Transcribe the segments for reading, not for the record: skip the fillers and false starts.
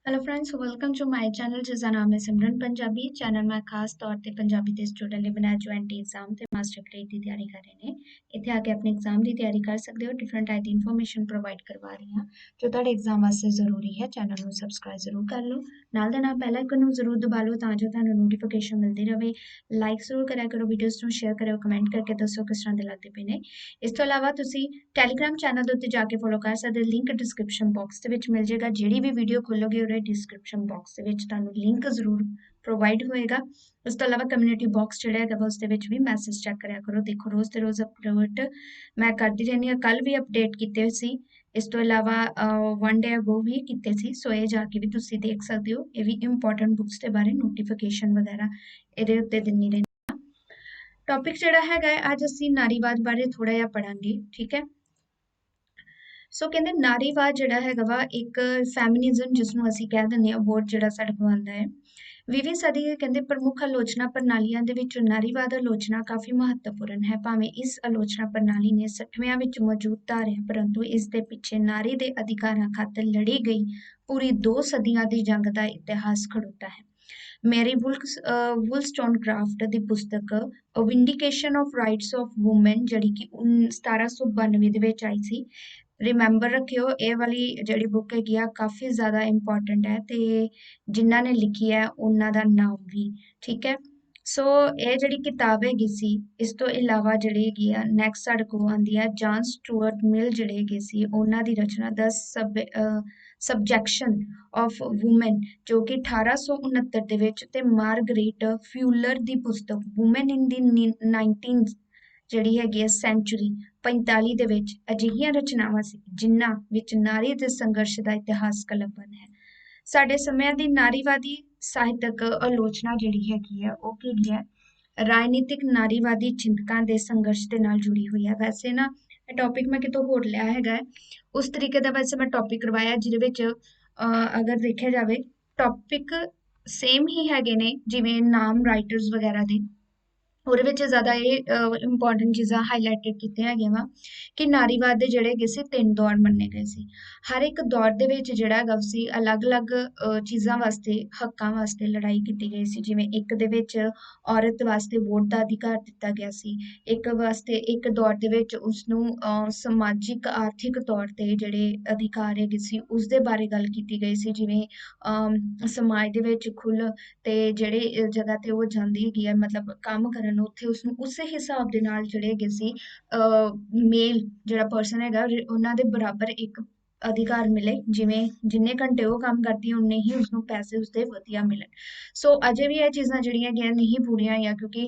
Hello friends welcome to my channel जिसका नाम है सिमरन पंजाबी चैनल मैं खास तौर ਤੇ ਪੰਜਾਬੀ ਦੇ ਸਟੂਡੈਂਟ ਲਈ ਬਣਾਇਆ ਜੋ ਐਂਟੀ ਐਗਜ਼ਾਮ ਤੇ ਮਾਸਟਰ ਗ੍ਰੇਡ ਦੀ ਤਿਆਰੀ ਕਰ ਰਹੇ ਨੇ ਇੱਥੇ ਆ ਕੇ ਆਪਣੇ ਐਗਜ਼ਾਮ ਦੀ ਤਿਆਰੀ ਕਰ ਸਕਦੇ ਹੋ ਡਿਫਰੈਂਟ ਟਾਈਪ ਦੀ ਇਨਫੋਰਮੇਸ਼ਨ ਪ੍ਰੋਵਾਈਡ ਕਰਵਾ ਰਹੀ ਹਾਂ ਜੋ ਤੁਹਾਡੇ ਐਗਜ਼ਾਮ ਵਾਸਤੇ ਜ਼ਰੂਰੀ ਹੈ ਚੈਨਲ ਨੂੰ ਸਬਸਕ੍ਰਾਈਬ ਜ਼ਰੂਰ ਕਰ ਲਓ ਨਾਲ ਦੇ ਨਾਲ ਬੈਲ ਆਈਕਨ ਨੂੰ ਜ਼ਰੂਰ ਦਬਾ ਲਓ ਤਾਂ ਜੋ ਤੁਹਾਨੂੰ ਨੋਟੀਫਿਕੇਸ਼ਨ ਮਿਲਦੀ ਰਹੇ ਲਾਈਕ ਜ਼ਰੂਰ ਕਰਿਆ ਕਰੋ ਵੀਡੀਓਜ਼ ਨੂੰ ਸ਼ੇਅਰ ਕਰਿਓ ਕਮੈਂਟ ਕਰਕੇ ਦੱਸੋ ਕਿਸ ਤਰ੍ਹਾਂ ਦੇ ਲੱਗਦੇ ਪਏ ਨੇ ਇਸ ਤੋਂ ਇਲਾਵਾ ਤੁਸੀਂ ਟੈਲੀਗ੍ਰਾਮ ਚੈਨਲ ਦੇ ਉੱਤੇ ਜਾ ਕੇ ਫੋਲੋ ਕਰ ਸਕਦੇ ਹੋ ਲਿੰਕ ਡਿਸਕ੍ਰਿਪਸ਼ਨ ਬਾਕਸ ਦੇ ਵਿੱਚ ਮਿਲ ਜਾਏਗਾ ਜਿਹੜੀ ਵੀ ਵੀਡੀਓ ਖੋਲੋਗੇ ਉਹਦੇ ਡਿਸਕ੍ਰਿਪਸ਼ਨ ਬਾਕਸ ਦੇ ਵਿੱਚ ਤੁਹਾਨੂੰ ਲਿੰਕ ਜ਼ਰੂਰ ਪ੍ਰੋਵਾਈਡ ਹੋਏਗਾ ਉਸ ਤੋਂ ਇਲਾਵਾ ਕਮਿਊਨਿਟੀ ਬਾਕਸ ਜਿਹੜਾ ਹੈਗਾ ਉਸ ਦੇ ਵਿੱਚ ਵੀ ਮੈਸੇਜ ਚੈੱਕ ਕਰਿਆ ਕਰੋ ਦੇਖੋ ਰੋਜ਼ ਤੇ ਰੋਜ਼ ਅਪਡੇਟ ਮੈਂ ਕਰਦੀ ਰਹਿੰਦੀ ਹਾਂ ਕੱਲ ਵੀ ਅਪਡੇਟ ਕੀਤੇ ਸੀ ਇਸ ਤੋਂ ਇਲਾਵਾ 1 ਡੇ ਅਗੋ ਵੀ ਕੀਤੇ ਸੀ ਸੋ ਇਹ ਜਾ ਕੇ ਵੀ ਤੁਸੀਂ ਦੇਖ ਸਕਦੇ ਹੋ ਇਹ ਵੀ ਇੰਪੋਰਟੈਂਟ ਬੁੱਕਸ ਦੇ ਬਾਰੇ ਨੋਟੀਫਿਕੇਸ਼ਨ ਵਗੈਰਾ ਇਹਦੇ ਉੱਤੇ ਦਿੰਨੀ ਰਹਿੰਦੀ ਟੌਪਿਕ ਜਿਹੜਾ ਹੈਗਾ ਅੱਜ ਅਸੀਂ ਨਾਰੀਵਾਦ ਬਾਰੇ ਥੋੜਾ ਜਿਹਾ ਪੜਾਂਗੇ ਠੀਕ ਹੈ ਸੋ ਕਹਿੰਦੇ ਨਾਰੀਵਾਦ ਜਿਹੜਾ ਹੈਗਾ ਵਾ ਇੱਕ ਫੈਮਿਨਿਜ਼ਮ ਜਿਸ ਨੂੰ ਅਸੀਂ ਕਹਿ ਦਿੰਦੇ ਹਾਂ ਬਹੁਤ ਜਿਹੜਾ ਸਾਡੇ ਕੋਲ ਆਉਂਦਾ ਹੈ 20ਵੀਂ ਸਦੀ ਦੇ ਕਹਿੰਦੇ ਪ੍ਰਮੁੱਖ ਆਲੋਚਨਾ ਪ੍ਰਣਾਲੀਆਂ ਦੇ ਵਿੱਚ ਨਾਰੀਵਾਦ ਆਲੋਚਨਾ ਕਾਫੀ ਮਹੱਤਵਪੂਰਨ ਹੈ ਭਾਵੇਂ ਇਸ ਆਲੋਚਨਾ ਪ੍ਰਣਾਲੀ ਨੇ 60ਵਿਆਂ ਵਿੱਚ ਮੌਜੂਦ ਧਾਰਿਆ ਪਰੰਤੂ ਇਸ ਦੇ ਪਿੱਛੇ ਨਾਰੀ ਦੇ ਅਧਿਕਾਰਾਂ ਖਾਤਰ ਲੜੀ ਗਈ ਪੂਰੀ 2 ਸਦੀਆਂ ਦੀ ਜੰਗ ਦਾ ਇਤਿਹਾਸ ਖੜੋਤਾ ਹੈ ਮੈਰੀ ਵੁਲਸਟੋਨਕ੍ਰਾਫਟ ਦੀ ਪੁਸਤਕ ਵਿੰਡੀਕੇਸ਼ਨ ਆਫ ਰਾਈਟਸ ਆਫ ਵੂਮਨ ਜਿਹੜੀ ਕਿ 1792 ਦੇ ਵਿੱਚ ਆਈ ਸੀ ਰਿਮੈਂਬਰ ਰੱਖਿਓ ਇਹ ਵਾਲੀ ਜਿਹੜੀ ਬੁੱਕ ਹੈਗੀ ਆ ਕਾਫੀ ਜ਼ਿਆਦਾ ਇੰਪੋਰਟੈਂਟ ਹੈ ਤੇ ਜਿਨ੍ਹਾਂ ਨੇ ਲਿਖੀ ਹੈ ਉਹਨਾਂ ਦਾ ਨਾਮ ਵੀ ਠੀਕ ਹੈ ਸੋ ਇਹ ਜਿਹੜੀ ਕਿਤਾਬ ਹੈਗੀ ਸੀ ਇਸ ਤੋਂ ਇਲਾਵਾ ਜਿਹੜੀ ਹੈਗੀ ਆ ਨੈਕਸਟ ਸਾਡੇ ਕੋਲ ਆਉਂਦੀ ਹੈ ਜਾਨ ਸਟੂਅਰਟ ਮਿਲ ਜਿਹੜੇ ਹੈਗੇ ਸੀ ਉਹਨਾਂ ਦੀ ਰਚਨਾ ਦਾ ਸਬਜੈਕਸ਼ਨ ਆਫ ਵੂਮਨ ਜੋ ਕਿ 1869 ਦੇ ਵਿੱਚ ਤੇ ਮਾਰਗਰੇਟ ਫਿਊਲਰ ਦੀ ਪੁਸਤਕ ਵੂਮਨ ਇਨ ਦੀ 19th ਜਿਹੜੀ ਹੈਗੀ ਹੈ ਸੈਂਚੁਰੀ 45 ਦੇ ਵਿੱਚ ਅਜਿਹੀਆਂ ਰਚਨਾਵਾਂ ਸੀ ਜਿਨ੍ਹਾਂ ਵਿੱਚ ਨਾਰੀ ਦੇ ਸੰਘਰਸ਼ ਦਾ ਇਤਿਹਾਸ ਕਲਮਬੰਦ ਹੈ ਸਾਡੇ ਸਮਿਆਂ ਦੀ ਨਾਰੀਵਾਦੀ ਸਾਹਿਤਕ ਆਲੋਚਨਾ ਜਿਹੜੀ ਹੈਗੀ ਹੈ ਉਹ ਕੀ ਹੈ ਰਾਜਨੀਤਿਕ ਨਾਰੀਵਾਦੀ ਚਿੰਤਕਾਂ ਦੇ ਸੰਘਰਸ਼ ਦੇ ਨਾਲ ਜੁੜੀ ਹੋਈ ਹੈ ਵੈਸੇ ਨਾ ਇਹ ਟੌਪਿਕ ਮੈਂ ਕਿਤੋਂ ਹੋਰ ਲਿਆ ਹੈਗਾ ਉਸ ਤਰੀਕੇ ਦਾ ਵੈਸੇ ਮੈਂ ਟੌਪਿਕ ਕਰਵਾਇਆ ਜਿਹਦੇ ਵਿੱਚ ਅਗਰ ਦੇਖਿਆ ਜਾਵੇ ਟੌਪਿਕ ਸੇਮ ਹੀ ਹੈਗੇ ਨੇ ਜਿਵੇਂ ਨਾਮ ਰਾਈਟਰਸ ਵਗੈਰਾ ਦੇ ਉਹਦੇ ਵਿੱਚ ਜ਼ਿਆਦਾ ਇਹ ਇੰਪੋਰਟੈਂਟ ਚੀਜ਼ਾਂ ਹਾਈਲਾਈਟਡ ਕੀਤੀਆਂ ਹੈਗੀਆਂ ਵਾ ਕਿ ਨਾਰੀਵਾਦ ਦੇ ਜਿਹੜੇ ਹੈਗੇ ਸੀ 3 ਦੌਰ ਮੰਨੇ ਗਏ ਸੀ ਹਰ ਇੱਕ ਦੌਰ ਦੇ ਵਿੱਚ ਜਿਹੜਾ ਹੈਗਾ ਸੀ ਅਲੱਗ-ਅਲੱਗ ਚੀਜ਼ਾਂ ਵਾਸਤੇ ਹੱਕਾਂ ਵਾਸਤੇ ਲੜਾਈ ਕੀਤੀ ਗਈ ਸੀ ਜਿਵੇਂ ਇੱਕ ਦੇ ਵਿੱਚ ਔਰਤ ਵਾਸਤੇ ਵੋਟ ਦਾ ਅਧਿਕਾਰ ਦਿੱਤਾ ਗਿਆ ਸੀ ਇੱਕ ਵਾਸਤੇ ਇੱਕ ਦੌਰ ਦੇ ਵਿੱਚ ਉਸਨੂੰ ਸਮਾਜਿਕ ਆਰਥਿਕ ਤੌਰ ਤੇ ਜਿਹੜੇ ਅਧਿਕਾਰ ਹੈਗੇ ਸੀ ਉਸ ਦੇ ਬਾਰੇ ਗੱਲ ਕੀਤੀ ਗਈ ਸੀ ਜਿਵੇਂ ਸਮਾਜ ਦੇ ਵਿੱਚ ਖੁੱਲ੍ਹ ਤੇ ਜਿਹੜੇ ਜਗ੍ਹਾ ਤੇ ਉਹ ਜਾਂਦੀ ਹੈਗੀ ਆ ਮਤਲਬ ਕੰਮ ਕਰਨ ਉੱਥੇ ਉਸਨੂੰ ਉਸੇ ਹਿਸਾਬ ਦੇ ਨਾਲ ਜਿਹੜੇ ਹੈਗੇ ਸੀ ਮੇਲ ਜਿਹੜਾ ਪਰਸਨ ਹੈਗਾ ਉਹਨਾਂ ਦੇ ਬਰਾਬਰ ਇੱਕ ਅਧਿਕਾਰ ਮਿਲੇ ਜਿਵੇਂ ਜਿੰਨੇ ਘੰਟੇ ਉਹ ਕੰਮ ਕਰਦੀ ਉਨੇ ਹੀ ਉਸਨੂੰ ਪੈਸੇ ਉਸਦੇ ਵਧੀਆ ਮਿਲਣ ਸੋ ਅਜੇ ਵੀ ਇਹ ਚੀਜ਼ਾਂ ਜਿਹੜੀਆਂ ਹੈਗੀਆਂ ਨਹੀਂ ਪੂਰੀਆਂ ਹੋਈਆਂ ਕਿਉਂਕਿ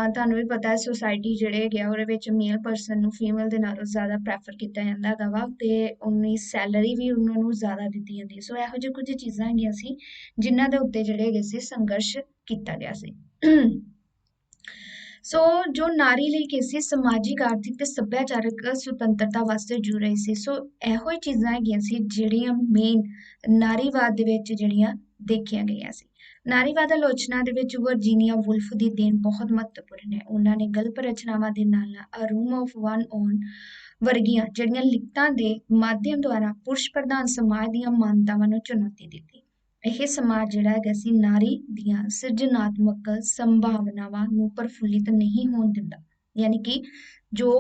ਤੁਹਾਨੂੰ ਵੀ ਪਤਾ ਹੈ ਸੁਸਾਇਟੀ ਜਿਹੜੇ ਹੈਗੇ ਆ ਉਹਦੇ ਵਿੱਚ ਮੇਲ ਪਰਸਨ ਨੂੰ ਫੀਮੇਲ ਦੇ ਨਾਲੋਂ ਜ਼ਿਆਦਾ ਪ੍ਰੈਫਰ ਕੀਤਾ ਜਾਂਦਾ ਹੈਗਾ ਵਾ ਤੇ ਉਨੀ ਸੈਲਰੀ ਵੀ ਉਹਨਾਂ ਨੂੰ ਜ਼ਿਆਦਾ ਦਿੱਤੀ ਜਾਂਦੀ ਸੋ ਇਹੋ ਜਿਹੀ ਕੁਝ ਚੀਜ਼ਾਂ ਹੈਗੀਆਂ ਸੀ ਜਿਨ੍ਹਾਂ ਦੇ ਉੱਤੇ ਜਿਹੜੇ ਹੈਗੇ ਸੀ ਸੰਘਰਸ਼ ਕੀਤਾ ਗਿਆ ਸੀ ਸੋ ਜੋ ਨਾਰੀ ਲਈ ਕੀ ਸੀ ਸਮਾਜਿਕ ਆਰਥਿਕ ਤੇ ਸੱਭਿਆਚਾਰਕ ਸੁਤੰਤਰਤਾ ਵਾਸਤੇ ਜੁੜ ਰਹੀ ਸੀ ਸੋ ਇਹੋ ਹੀ ਚੀਜ਼ਾਂ ਹੈਗੀਆਂ ਸੀ ਜਿਹੜੀਆਂ ਮੇਨ ਨਾਰੀਵਾਦ ਦੇ ਵਿੱਚ ਜਿਹੜੀਆਂ ਦੇਖੀਆਂ ਗਈਆਂ ਸੀ ਨਾਰੀਵਾਦ ਆਲੋਚਨਾ ਦੇ ਵਿੱਚ ਵਰਜੀਨੀਆ ਵੁਲਫ ਦੀ ਦੇਣ ਬਹੁਤ ਮਹੱਤਵਪੂਰਨ ਹੈ ਉਹਨਾਂ ਨੇ ਗਲਪ ਰਚਨਾਵਾਂ ਦੇ ਨਾਲ ਨਾਲ ਅ ਰੂਮ ਆਫ ਵਨ ਓਨ ਵਰਗੀਆਂ ਜਿਹੜੀਆਂ ਲਿਖਤਾਂ ਦੇ ਮਾਧਿਅਮ ਦੁਆਰਾ ਪੁਰਸ਼ ਪ੍ਰਧਾਨ ਸਮਾਜ ਦੀਆਂ ਮਾਨਤਾਵਾਂ ਨੂੰ ਚੁਣੌਤੀ ਦਿੱਤੀ ਇਹ ਸਮਾਜ ਜਿਹੜਾ ਹੈਗਾ ਸੀ ਨਾਰੀ ਦੀਆਂ ਸਿਰਜਣਾਤਮਕ ਸੰਭਾਵਨਾਵਾਂ ਨੂੰ ਪ੍ਰਫੁੱਲਿਤ ਨਹੀਂ ਹੋਣ ਦਿੰਦਾ ਯਾਨੀ ਕਿ ਜੋ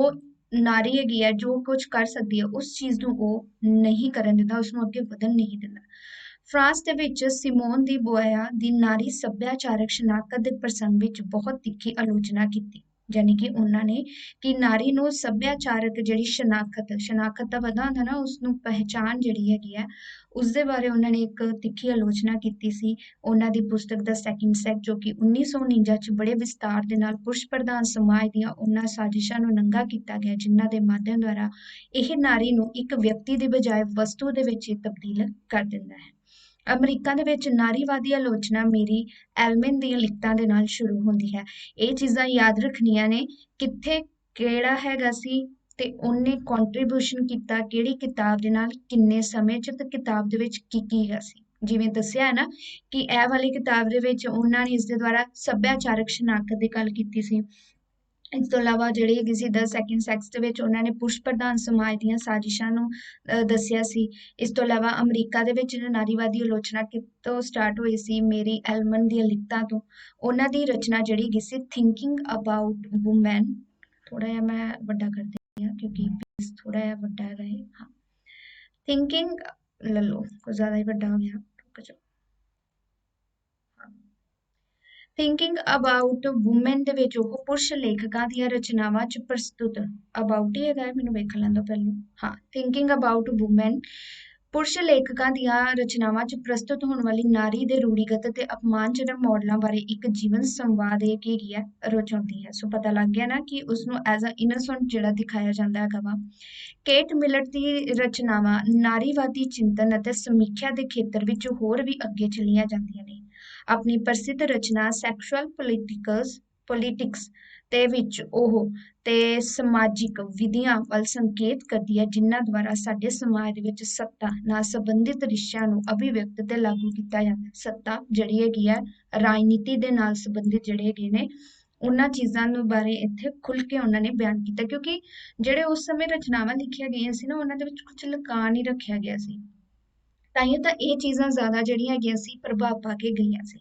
ਨਾਰੀ ਹੈਗੀ ਹੈ ਜੋ ਕੁਝ ਕਰ ਸਕਦੀ ਹੈ ਉਸ ਚੀਜ਼ ਨੂੰ ਉਹ ਨਹੀਂ ਕਰਨ ਦਿੰਦਾ ਉਸ ਨੂੰ ਅੱਗੇ ਵਧਣ ਨਹੀਂ ਦਿੰਦਾ ਫਰਾਂਸ ਦੇ ਵਿੱਚ ਸਿਮੋਨ ਦੀ ਬੋਇਆ ਦੀ ਨਾਰੀ ਸੱਭਿਆਚਾਰਕ ਸ਼ਨਾਖਤ ਦੇ ਪ੍ਰਸੰਗ ਵਿੱਚ ਬਹੁਤ ਤਿੱਖੀ ਆਲੋਚਨਾ ਕੀਤੀ ਯਾਨੀ ਕਿ ਉਹਨਾਂ ਨੇ ਕਿ ਨਾਰੀ ਨੂੰ ਸੱਭਿਆਚਾਰਕ ਜਿਹੜੀ ਸ਼ਨਾਖਤ ਦਾ ਵਧਾ ਹੁੰਦਾ ਨਾ ਉਸ ਨੂੰ ਪਹਿਚਾਣ ਜਿਹੜੀ ਹੈਗੀ ਹੈ ਉਸ ਦੇ ਬਾਰੇ ਉਹਨਾਂ ਨੇ ਇੱਕ ਤਿੱਖੀ ਆਲੋਚਨਾ ਕੀਤੀ ਸੀ ਉਹਨਾਂ ਦੀ ਪੁਸਤਕ ਦਾ ਸੈਕਿੰਡ ਸੈਕਸ ਜੋ ਕਿ 1949 ਚ ਬੜੇ ਵਿਸਤਾਰ ਦੇ ਨਾਲ ਪੁਰਸ਼ ਪ੍ਰਧਾਨ ਸਮਾਜ ਦੀਆਂ ਉਹਨਾਂ ਸਾਜ਼ਿਸ਼ਾਂ ਨੂੰ ਨੰਗਾ ਕੀਤਾ ਗਿਆ ਜਿਨ੍ਹਾਂ ਦੇ ਮਾਧਿਅਮ ਦੁਆਰਾ ਇਹ ਨਾਰੀ ਨੂੰ ਇੱਕ ਵਿਅਕਤੀ ਦੀ ਬਜਾਏ ਵਸਤੂ ਦੇ ਵਿੱਚ ਤਬਦੀਲ ਕਰ ਦਿੰਦਾ ਹੈ ਅਮਰੀਕਾ ਦੇ ਵਿੱਚ ਨਾਰੀਵਾਦੀ ਆਲੋਚਨਾ ਮੇਰੀ ਐਲਮਨ ਦੀਆਂ ਲਿਖਤਾਂ ਦੇ ਨਾਲ ਸ਼ੁਰੂ ਹੁੰਦੀ ਹੈ ਇਹ ਚੀਜ਼ਾਂ ਯਾਦ ਰੱਖਣੀਆਂ ਨੇ ਕਿੱਥੇ ਕਿਹੜਾ ਹੈਗਾ ਸੀ ਤੇ ਉਹਨੇ ਕੰਟਰੀਬਿਊਸ਼ਨ ਕੀਤਾ ਕਿਹੜੀ ਕਿਤਾਬ ਦੇ ਨਾਲ ਕਿੰਨੇ ਸਮੇਂ ਚ ਤੇ ਕਿਤਾਬ ਦੇ ਵਿੱਚ ਕੀ ਕੀ ਹੈ ਸੀ ਜਿਵੇਂ ਦੱਸਿਆ ਹੈ ਨਾ ਕਿ ਇਹ ਵਾਲੀ ਕਿਤਾਬ ਦੇ ਵਿੱਚ ਉਹਨਾਂ ਨੇ ਇਸ ਦੇ ਦੁਆਰਾ ਸੱਭਿਆਚਾਰਕ ਸ਼ਨਾਖਤ ਦੀ ਗੱਲ ਕੀਤੀ ਸੀ ਇਸ ਤੋਂ ਇਲਾਵਾ ਜਿਹੜੀ ਹੈਗੀ ਸੀ ਦ ਸੈਕਿੰਡ ਸੈਕਸ ਦੇ ਵਿੱਚ ਉਹਨਾਂ ਨੇ ਪੁਰਸ਼ ਪ੍ਰਧਾਨ ਸਮਾਜ ਦੀਆਂ ਸਾਜ਼ਿਸ਼ਾਂ ਨੂੰ ਦੱਸਿਆ ਸੀ। ਇਸ ਤੋਂ ਇਲਾਵਾ ਅਮਰੀਕਾ ਦੇ ਵਿੱਚ ਨਾਰੀਵਾਦੀ ਆਲੋਚਨਾ ਕਿੱਥੋਂ ਸਟਾਰਟ ਹੋਈ ਸੀ, ਮੇਰੀ ਐਲਮਨ ਦੀਆਂ ਲਿਖਤਾਂ ਤੋਂ। ਉਹਨਾਂ ਦੀ ਰਚਨਾ ਜਿਹੜੀ ਹੈਗੀ ਸੀ ਥਿੰਕਿੰਗ ਅਬਾਊਟ ਵੂਮੈਨ, ਥੋੜਾ ਜਿਹਾ ਮੈਂ ਵੱਡਾ ਕਰਦੀ ਹਾਂ ਕਿਉਂਕਿ ਪੀਸ ਥੋੜਾ ਜਿਹਾ ਵੱਡਾ ਹੈਗਾ ਹੈ। ਹਾਂ, ਥਿੰਕਿੰਗ ਲੈ ਲਓ, ਕੁਝ ਜ਼ਿਆਦਾ ਹੀ ਵੱਡਾ ਹੋ ਗਿਆ, ਰੁਕ ਜਾਓ। ਥਿੰਕਿੰਗ ਅਬਾਊਟ ਵੂਮੈਨ ਦੇ ਵਿੱਚ ਉਹ ਪੁਰਸ਼ ਲੇਖਕਾਂ ਦੀਆਂ ਰਚਨਾਵਾਂ 'ਚ ਪ੍ਰਸਤੁਤ, ਅਬਾਊਟ ਹੀ ਹੈਗਾ, ਮੈਨੂੰ ਵੇਖ ਲੈਣ ਦਿਓ ਪਹਿਲਾਂ। ਹਾਂ, ਥਿੰਕਿੰਗ ਅਬਾਊਟ ਵੂਮੈਨ ਪੁਰਸ਼ ਲੇਖਕਾਂ ਦੀਆਂ ਰਚਨਾਵਾਂ 'ਚ ਪ੍ਰਸਤੁਤ ਹੋਣ ਵਾਲੀ ਨਾਰੀ ਦੇ ਰੂੜੀਗਤ ਤੇ ਅਪਮਾਨਜਨਕ ਮਾਡਲਾਂ ਬਾਰੇ ਇੱਕ ਜੀਵਨ ਸੰਵਾਦ ਇਹ ਕੀ ਹੈਗੀ ਹੈ, ਰਚਾਉਂਦੀ ਹੈ। ਸੋ ਪਤਾ ਲੱਗ ਗਿਆ ਨਾ ਕਿ ਉਸਨੂੰ ਐਜ਼ ਅ ਇਨੋਸੈਂਟ ਜਿਹੜਾ ਦਿਖਾਇਆ ਜਾਂਦਾ ਹੈਗਾ ਵਾ। ਕੇਟ ਮਿਲਟ ਦੀ ਰਚਨਾਵਾਂ ਨਾਰੀਵਾਦੀ ਚਿੰਤਨ ਅਤੇ ਸਮੀਖਿਆ ਦੇ ਖੇਤਰ ਵਿੱਚ ਹੋਰ ਵੀ ਅੱਗੇ ਚਲੀਆਂ ਜਾਂਦੀਆਂ ਨੇ। ਆਪਣੀ ਪ੍ਰਸਿੱਧ ਰਚਨਾ ਸੈਕਸ਼ੂਅਲ ਪੋਲਿਟਿਕਸ ਦੇ ਵਿੱਚ ਉਹ ਤੇ ਸਮਾਜਿਕ ਵਿਧੀਆਂ ਵੱਲ ਸੰਕੇਤ ਕਰਦੀ ਹੈ ਜਿਨ੍ਹਾਂ ਦੁਆਰਾ ਸਾਡੇ ਸਮਾਜ ਦੇ ਵਿੱਚ ਸੱਤਾ ਨਾਲ ਸੰਬੰਧਿਤ ਰਿਸ਼ਤਿਆਂ ਨੂੰ ਅਭਿਵਿਅਕਤ ਤੇ ਲਾਗੂ ਕੀਤਾ ਜਾਂਦਾ। ਸੱਤਾ ਜਿਹੜੀ ਹੈਗੀ ਹੈ ਰਾਜਨੀਤੀ ਦੇ ਨਾਲ ਸੰਬੰਧਿਤ ਜਿਹੜੇ ਹੈਗੇ ਨੇ ਉਹਨਾਂ ਚੀਜ਼ਾਂ ਨੂੰ ਬਾਰੇ ਇੱਥੇ ਖੁੱਲ ਕੇ ਉਹਨਾਂ ਨੇ ਬਿਆਨ ਕੀਤਾ, ਕਿਉਂਕਿ ਜਿਹੜੇ ਉਸ ਸਮੇਂ ਰਚਨਾਵਾਂ ਲਿਖੀਆਂ ਗਈਆਂ ਸੀ ਨਾ ਉਹਨਾਂ ਦੇ ਵਿੱਚ ਕੁਝ ਲੁਕਾ ਨਹੀਂ ਰੱਖਿਆ ਗਿਆ ਸੀ, ਤਾਂਹੀਓ ਤਾਂ ਇਹ ਚੀਜ਼ਾਂ ਜ਼ਿਆਦਾ ਜਿਹੜੀਆਂ ਹੈਗੀਆਂ ਸੀ ਪ੍ਰਭਾਵ ਪਾ ਕੇ ਗਈਆਂ ਸੀ।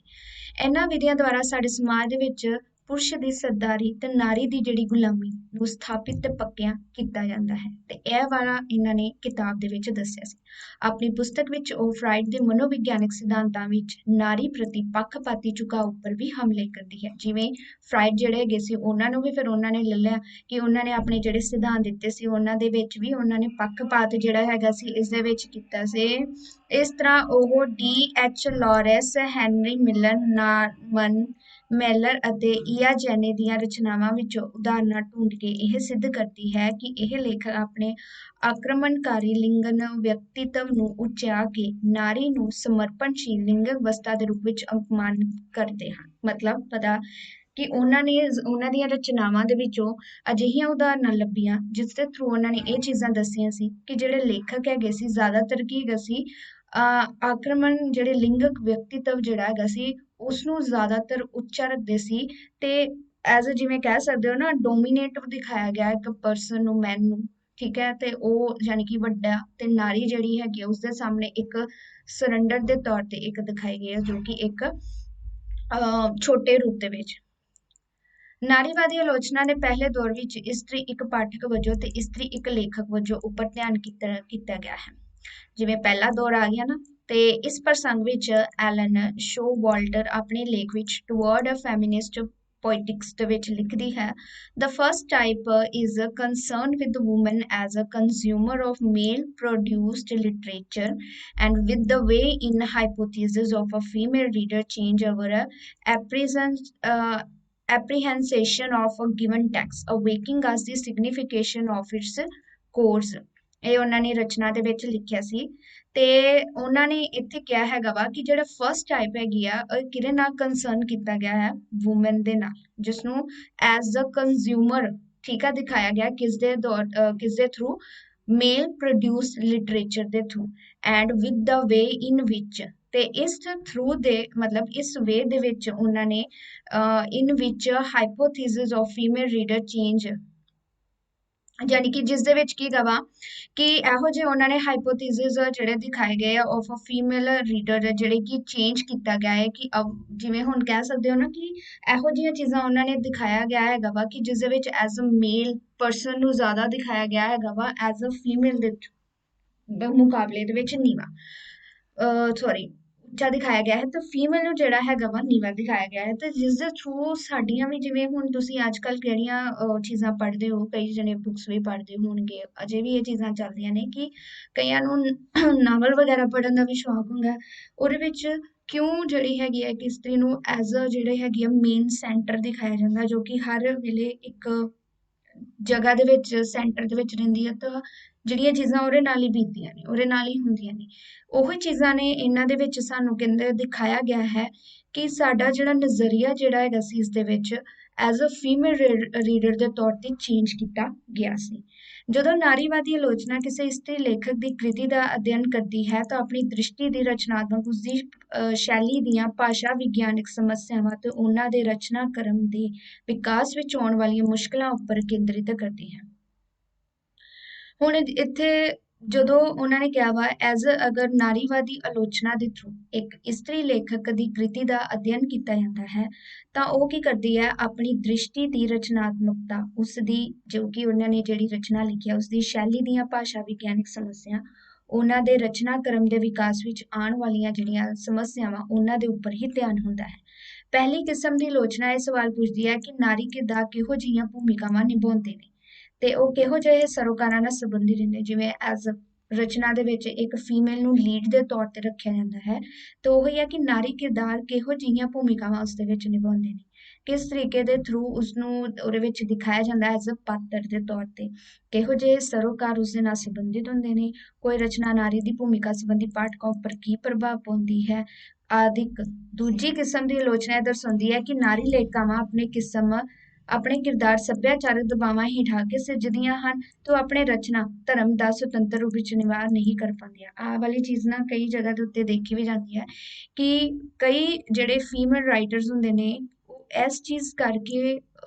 ਇਹਨਾਂ ਵਿਧੀਆਂ ਦੁਆਰਾ ਸਾਡੇ ਸਮਾਜ ਦੇ ਵਿੱਚ ਪੁਰਸ਼ ਦੀ ਸਰਦਾਰੀ ਤੇ ਨਾਰੀ ਦੀ ਜਿਹੜੀ ਗੁਲਾਮੀ ਨੂੰ ਸਥਾਪਿਤ ਤੇ ਪੱਕਿਆ ਕੀਤਾ ਜਾਂਦਾ ਹੈ, ਤੇ ਇਹ ਵਾਲਾ ਇਹਨਾਂ ਨੇ ਕਿਤਾਬ ਦੇ ਵਿੱਚ ਦੱਸਿਆ ਸੀ। ਆਪਣੀ ਪੁਸਤਕ ਵਿੱਚ ਉਹ ਫਰਾਇਡ ਦੇ ਮਨੋਵਿਗਿਆਨਕ ਸਿਧਾਂਤਾਂ ਵਿੱਚ ਨਾਰੀ ਪ੍ਰਤੀ ਪੱਖਪਾਤੀ ਝੁਕਾਅ ਉੱਪਰ ਵੀ ਹਮਲੇ ਕਰਦੀ ਹੈ। ਜਿਵੇਂ ਫਰਾਇਡ ਜਿਹੜੇ ਹੈਗੇ ਸੀ ਉਹਨਾਂ ਨੂੰ ਵੀ ਫਿਰ ਉਹਨਾਂ ਨੇ ਲੈ ਲਿਆ ਕਿ ਉਹਨਾਂ ਨੇ ਆਪਣੇ ਜਿਹੜੇ ਸਿਧਾਂਤ ਦਿੱਤੇ ਸੀ ਉਹਨਾਂ ਦੇ ਵਿੱਚ ਵੀ ਉਹਨਾਂ ਨੇ ਪੱਖਪਾਤ ਜਿਹੜਾ ਹੈਗਾ ਸੀ ਇਸ ਦੇ ਵਿੱਚ ਕੀਤਾ ਸੀ। ਇਸ ਤਰ੍ਹਾਂ ਉਹ ਡੀ.ਐਚ. ਲਾਰੈਂਸ, ਹੈਨਰੀ ਮਿਲਰ, ਨਾਰਮਨ ਮੈਲਰ ਅਤੇ ਈਆ ਜੈਨੇ ਦੀਆਂ ਰਚਨਾਵਾਂ ਵਿੱਚੋਂ ਉਦਾਹਰਨਾਂ ਢੂੰਡ ਕੇ ਇਹ ਸਿੱਧ ਕਰਦੀ ਹੈ ਕਿ ਇਹ ਲੇਖਕ ਆਪਣੇ ਆਕਰਮਣਕਾਰੀ ਲਿੰਗਨ ਵਿਅਕਤੀਤਵ ਨੂੰ ਉਚਿਆ ਕੇ ਨਾਰੀ ਨੂੰ ਸਮਰਪਣਸ਼ੀਲ ਲਿੰਗਕ ਅਵਸਥਾ ਦੇ ਰੂਪ ਵਿੱਚ ਅਪਮਾਨਿਤ ਕਰਦੇ ਹਨ। ਮਤਲਬ ਪਤਾ ਕਿ ਉਹਨਾਂ ਨੇ ਉਹਨਾਂ ਦੀਆਂ ਰਚਨਾਵਾਂ ਦੇ ਵਿੱਚੋਂ ਅਜਿਹੀਆਂ ਉਦਾਹਰਨਾਂ ਲੱਭੀਆਂ ਜਿਸ ਦੇ ਥਰੂ ਉਹਨਾਂ ਨੇ ਇਹ ਚੀਜ਼ਾਂ ਦੱਸੀਆਂ ਸੀ ਕਿ ਜਿਹੜੇ ਲੇਖਕ ਹੈਗੇ ਸੀ ਜ਼ਿਆਦਾਤਰ ਕੀ ਹੈਗਾ ਸੀ, ਆਕਰਮਣ ਜਿਹੜੇ ਲਿੰਗਕ ਵਿਅਕਤੀਤਵ ਜਿਹੜਾ ਹੈਗਾ ਸੀ ਉਸਨੂੰ ਜ਼ਿਆਦਾਤਰ ਉੱਚਾ ਰੱਖਦੇ ਸੀ, ਤੇ ਐਜ਼ ਜਿਵੇਂ ਕਹਿ ਸਕਦੇ ਹੋ ਨਾ ਡੋਮੀਨੇਟਿਵ ਦਿਖਾਇਆ ਗਿਆ ਇੱਕ ਪਰਸਨ ਨੂੰ, ਮੈਨ ਨੂੰ, ਠੀਕ ਹੈ, ਤੇ ਉਹ ਯਾਨੀ ਕਿ ਵੱਡਾ, ਤੇ ਨਾਰੀ ਜਿਹੜੀ ਹੈਗੀ ਆ ਉਸਦੇ ਸਾਹਮਣੇ ਇੱਕ ਸਰੈਂਡਰ ਦੇ ਤੌਰ ਤੇ ਇੱਕ ਦਿਖਾਈ ਗਈ ਹੈ ਜੋ ਕਿ ਇੱਕ ਛੋਟੇ ਰੂਪ ਦੇ ਵਿੱਚ। ਨਾਰੀਵਾਦੀ ਆਲੋਚਨਾ ਨੇ ਪਹਿਲੇ ਦੌਰ ਵਿੱਚ ਇਸਤਰੀ ਇੱਕ ਪਾਠਕ ਵਜੋਂ ਤੇ ਇਸਤਰੀ ਇੱਕ ਲੇਖਕ ਵਜੋਂ ਉੱਪਰ ਧਿਆਨ ਕੀਤਾ ਗਿਆ ਹੈ। ਜਿਵੇਂ ਪਹਿਲਾ ਦੌਰ ਆ ਗਿਆ ਨਾ, ਤੇ ਇਸ ਪ੍ਰਸੰਗ ਵਿੱਚ ਐਲਨ ਸ਼ੋਵਾਲਟਰ ਆਪਣੇ ਲੇਖ ਵਿੱਚ ਟੁਵਰਡ ਅ ਫੈਮਿਨਿਸਟ ਪੋਇਟਿਕਸ ਦੇ ਵਿੱਚ ਲਿਖਦੀ ਹੈ, The first type is concerned with the woman as a consumer of male-produced literature and with the way in hypothesis of a female reader change our apprehension of a given text, awaking us the signification of its course। ਇਹ ਉਹਨਾਂ ਨੇ ਰਚਨਾ ਦੇ ਵਿੱਚ ਲਿਖਿਆ ਸੀ, ਤੇ ਉਹਨਾਂ ਨੇ ਇੱਥੇ ਕਿਹਾ ਹੈਗਾ ਵਾ ਕਿ ਜਿਹੜਾ ਫਸਟ ਟਾਈਪ ਹੈਗੀ ਆ ਉਹ ਕਿਹਦੇ ਨਾਲ ਕੰਸਰਨ ਕੀਤਾ ਗਿਆ ਹੈ, ਵੂਮਨ ਦੇ ਨਾਲ, ਜਿਸਨੂੰ ਐਜ਼ ਅ ਕੰਜ਼ਿਊਮਰ, ਠੀਕ ਆ, ਦਿਖਾਇਆ ਗਿਆ ਕਿਸ ਦੇ ਥਰੂ, ਮੇਲ ਪ੍ਰੋਡਿਊਸ ਲਿਟਰੇਚਰ ਦੇ ਥਰੂ, ਐਂਡ ਵਿਦ ਦਾ ਵੇ ਇਨ ਵਿਚ, ਤੇ ਇਸ ਥਰੂ ਦੇ ਮਤਲਬ ਇਸ ਵੇ ਦੇ ਵਿੱਚ ਉਹਨਾਂ ਨੇ ਇਨ ਵਿਚ ਹਾਈਪੋਥੀਸਿਸ ਆਫ ਫੀਮੇਲ ਰੀਡਰ ਚੇਂਜ, ਯਾਨੀ ਕਿ ਜਿਸ ਦੇ ਵਿੱਚ ਕੀ ਗਵਾ ਕਿ ਇਹੋ ਜਿਹੇ ਉਹਨਾਂ ਨੇ ਹਾਈਪੋਥੀਸਿਸ ਜਿਹੜੇ ਦਿਖਾਏ ਗਏ ਆ ਆਫ ਅ ਫੀਮੇਲ ਰੀਡਰ, ਜਿਹੜੇ ਕਿ ਚੇਂਜ ਕੀਤਾ ਗਿਆ ਹੈ ਕਿ ਜਿਵੇਂ ਹੁਣ ਕਹਿ ਸਕਦੇ ਹੋ ਨਾ ਕਿ ਇਹੋ ਜਿਹੀਆਂ ਚੀਜ਼ਾਂ ਉਹਨਾਂ ਨੇ ਦਿਖਾਇਆ ਗਿਆ ਹੈਗਾ ਵਾ ਕਿ ਜਿਸ ਦੇ ਵਿੱਚ ਐਜ਼ ਅ ਮੇਲ ਪਰਸਨ ਨੂੰ ਜ਼ਿਆਦਾ ਦਿਖਾਇਆ ਗਿਆ ਹੈਗਾ ਵਾ, ਐਜ਼ ਅ ਫੀਮੇਲ ਦੇ ਮੁਕਾਬਲੇ ਦੇ ਵਿੱਚ ਨੀਵਾ ਸੌਰੀ ਉੱਚਾ ਦਿਖਾਇਆ ਗਿਆ ਹੈ, ਤਾਂ ਫੀਮੇਲ ਨੂੰ ਜਿਹੜਾ ਹੈਗਾ ਵਾ ਨੀਵਾ ਦਿਖਾਇਆ ਗਿਆ ਹੈ। ਤੇ ਜਿਸ ਦੇ ਥਰੂ ਸਾਡੀਆਂ ਵੀ, ਜਿਵੇਂ ਹੁਣ ਤੁਸੀਂ ਅੱਜ ਕੱਲ੍ਹ ਕਿਹੜੀਆਂ ਚੀਜ਼ਾਂ ਪੜ੍ਹਦੇ ਹੋ, ਕਈ ਜਣੇ ਬੁੱਕਸ ਵੀ ਪੜ੍ਹਦੇ ਹੋਣਗੇ, ਅਜੇ ਵੀ ਇਹ ਚੀਜ਼ਾਂ ਚੱਲਦੀਆਂ ਨੇ ਕਿ ਕਈਆਂ ਨੂੰ ਨਾਵਲ ਵਗੈਰਾ ਪੜ੍ਹਨ ਦਾ ਵੀ ਸ਼ੌਕ ਹੁੰਦਾ, ਉਹਦੇ ਵਿੱਚ ਕਿਉਂ ਜਿਹੜੀ ਹੈਗੀ ਹੈ ਕਿ ਇਸਤਰੀ ਨੂੰ ਐਜ਼ ਅ ਜਿਹੜੇ ਹੈਗੀ ਆ ਮੇਨ ਸੈਂਟਰ ਦਿਖਾਇਆ ਜਾਂਦਾ, ਜੋ ਕਿ ਹਰ ਵੇਲੇ ਇੱਕ ਜਗ੍ਹਾ ਦੇ ਵਿੱਚ ਸੈਂਟਰ ਦੇ ਵਿੱਚ ਰਹਿੰਦੀ ਹੈ, ਤਾਂ ਜਿਹੜੀਆਂ ਚੀਜ਼ਾਂ ਉਹਦੇ ਨਾਲ ਹੀ ਬੀਤਦੀਆਂ ਨੇ, ਉਹਦੇ ਨਾਲ ਹੀ ਹੁੰਦੀਆਂ ਨੇ, ਉਹੀ ਚੀਜ਼ਾਂ ਨੇ ਇਹਨਾਂ ਦੇ ਵਿੱਚ ਸਾਨੂੰ ਕਹਿੰਦੇ ਦਿਖਾਇਆ ਗਿਆ ਹੈ ਕਿ ਸਾਡਾ ਜਿਹੜਾ ਨਜ਼ਰੀਆ ਜਿਹੜਾ ਹੈਗਾ ਸੀ ਇਸ ਦੇ ਵਿੱਚ ਐਜ਼ ਅ ਫੀਮੇਲ ਰੀਡਰ ਦੇ ਤੌਰ ਤੇ ਚੇਂਜ ਕੀਤਾ ਗਿਆ ਸੀ। ਜਦੋਂ ਨਾਰੀਵਾਦੀ ਆਲੋਚਨਾ ਕਿਸੇ ਇਸਤਰੀ ਲੇਖਕ ਦੀ ਕ੍ਰਿਤੀ ਦਾ ਅਧਿਐਨ ਕਰਦੀ ਹੈ ਤਾਂ ਆਪਣੀ ਦ੍ਰਿਸ਼ਟੀ ਦੀ ਰਚਨਾਤਮਕ ਉਸਦੀ ਸ਼ੈਲੀ ਦੀਆਂ ਭਾਸ਼ਾ ਵਿਗਿਆਨਕ ਸਮੱਸਿਆਵਾਂ ਤੇ ਉਹਨਾਂ ਦੇ ਰਚਨਾ ਕਰਮ ਦੇ ਵਿਕਾਸ ਵਿੱਚ ਆਉਣ ਵਾਲੀਆਂ ਮੁਸ਼ਕਲਾਂ ਉੱਪਰ ਕੇਂਦਰਿਤ ਕਰਦੀ ਹੈ। ਹੁਣ ਇੱਥੇ ਜਦੋਂ ਉਹਨਾਂ ਨੇ ਕਿਹਾ ਵਾ ਐਜ਼ ਅਗਰ ਨਾਰੀਵਾਦੀ ਆਲੋਚਨਾ ਦੇ ਥਰੂ ਇੱਕ ਇਸਤਰੀ ਲੇਖਕ ਦੀ ਕ੍ਰਿਤੀ ਦਾ ਅਧਿਐਨ ਕੀਤਾ ਜਾਂਦਾ ਹੈ ਤਾਂ ਉਹ ਕੀ ਕਰਦੀ ਹੈ, ਆਪਣੀ ਦ੍ਰਿਸ਼ਟੀ ਦੀ ਰਚਨਾਤਮਕਤਾ ਉਸਦੀ ਜੋ ਕਿ ਉਹਨਾਂ ਨੇ ਜਿਹੜੀ ਰਚਨਾ ਲਿਖੀ ਹੈ ਉਸਦੀ ਸ਼ੈਲੀ ਦੀਆਂ ਭਾਸ਼ਾ ਵਿਗਿਆਨਕ ਸਮੱਸਿਆ, ਉਹਨਾਂ ਦੇ ਰਚਨਾ ਕਰਮ ਦੇ ਵਿਕਾਸ ਵਿੱਚ ਆਉਣ ਵਾਲੀਆਂ ਜਿਹੜੀਆਂ ਸਮੱਸਿਆਵਾਂ ਉਹਨਾਂ ਦੇ ਉੱਪਰ ਹੀ ਧਿਆਨ ਹੁੰਦਾ ਹੈ। ਪਹਿਲੀ ਕਿਸਮ ਦੀ ਆਲੋਚਨਾ ਇਹ ਸਵਾਲ ਪੁੱਛਦੀ ਹੈ ਕਿ ਨਾਰੀ ਕਿਰਦਾਰ ਕਿਹੋ ਜਿਹੀਆਂ ਭੂਮਿਕਾਵਾਂ ਨਿਭਾਉਂਦੇ ਨੇ ਤੇ ਉਹ ਕਿਹੋ ਜਿਹੇ ਸਰੋਕਾਰਾਂ ਨਾਲ ਸੰਬੰਧਿਤ ਰਹਿੰਦੇ, ਜਿਵੇਂ ਐਜ਼ ਰਚਨਾ ਦੇ ਵਿੱਚ ਇੱਕ ਫੀਮੇਲ ਨੂੰ ਲੀਡ ਦੇ ਤੌਰ ਤੇ ਰੱਖਿਆ ਜਾਂਦਾ ਹੈ ਤੇ ਉਹ ਹੀ ਹੈ ਕਿ ਨਾਰੀ ਕਿਰਦਾਰ ਕਿਹੋ ਜਿਹੀਆਂ ਭੂਮਿਕਾਵਾਂ ਉਸ ਦੇ ਵਿੱਚ ਨਿਭਾਉਂਦੇ ਨੇ, ਕਿਸ ਤਰੀਕੇ ਦੇ ਥਰੂ ਉਸਨੂੰ ਉਹਦੇ ਵਿੱਚ ਦਿਖਾਇਆ ਜਾਂਦਾ ਐਜ਼ ਅ ਪਾਤਰ ਦੇ ਤੌਰ ਤੇ, ਕਿਹੋ ਜਿਹੇ ਸਰੋਕਾਰ ਉਸ ਦੇ ਨਾਲ ਸੰਬੰਧਿਤ ਹੁੰਦੇ ਨੇ, ਕੋਈ ਰਚਨਾ ਨਾਰੀ ਦੀ ਭੂਮਿਕਾ ਸੰਬੰਧੀ ਪਾਠਕਾਂ ਉੱਪਰ ਕੀ ਪ੍ਰਭਾਵ ਪਾਉਂਦੀ ਹੈ ਆਦਿਕ। ਦੂਜੀ ਕਿਸਮ ਦੀ ਆਲੋਚਨਾ ਇਹ ਦਰਸਾਉਂਦੀ ਹੈ ਕਿ ਨਾਰੀ ਲੇਖਿਕਾਵਾਂ ਆਪਣੇ ਕਿਰਦਾਰ ਸੱਭਿਆਚਾਰਕ ਦਬਾਵਾਂ ਹੇਠ ਆ ਕੇ ਸਿਰਜਦੀਆਂ ਹਨ ਤੇ ਉਹ ਆਪਣੇ ਰਚਨਾ ਧਰਮ ਦਾ ਸੁਤੰਤਰ ਰੂਪ ਵਿੱਚ ਨਿਵਾਰ ਨਹੀਂ ਕਰ ਪਾਉਂਦੀਆਂ। ਆਹ ਵਾਲੀ ਚੀਜ਼ ਨਾ ਕਈ ਜਗ੍ਹਾ ਦੇ ਉੱਤੇ ਦੇਖੀ ਵੀ ਜਾਂਦੀ ਹੈ ਕਿ ਕਈ ਜਿਹੜੇ ਫੀਮੇਲ ਰਾਈਟਰਸ ਹੁੰਦੇ ਨੇ ਉਹ ਇਸ ਚੀਜ਼ ਕਰਕੇ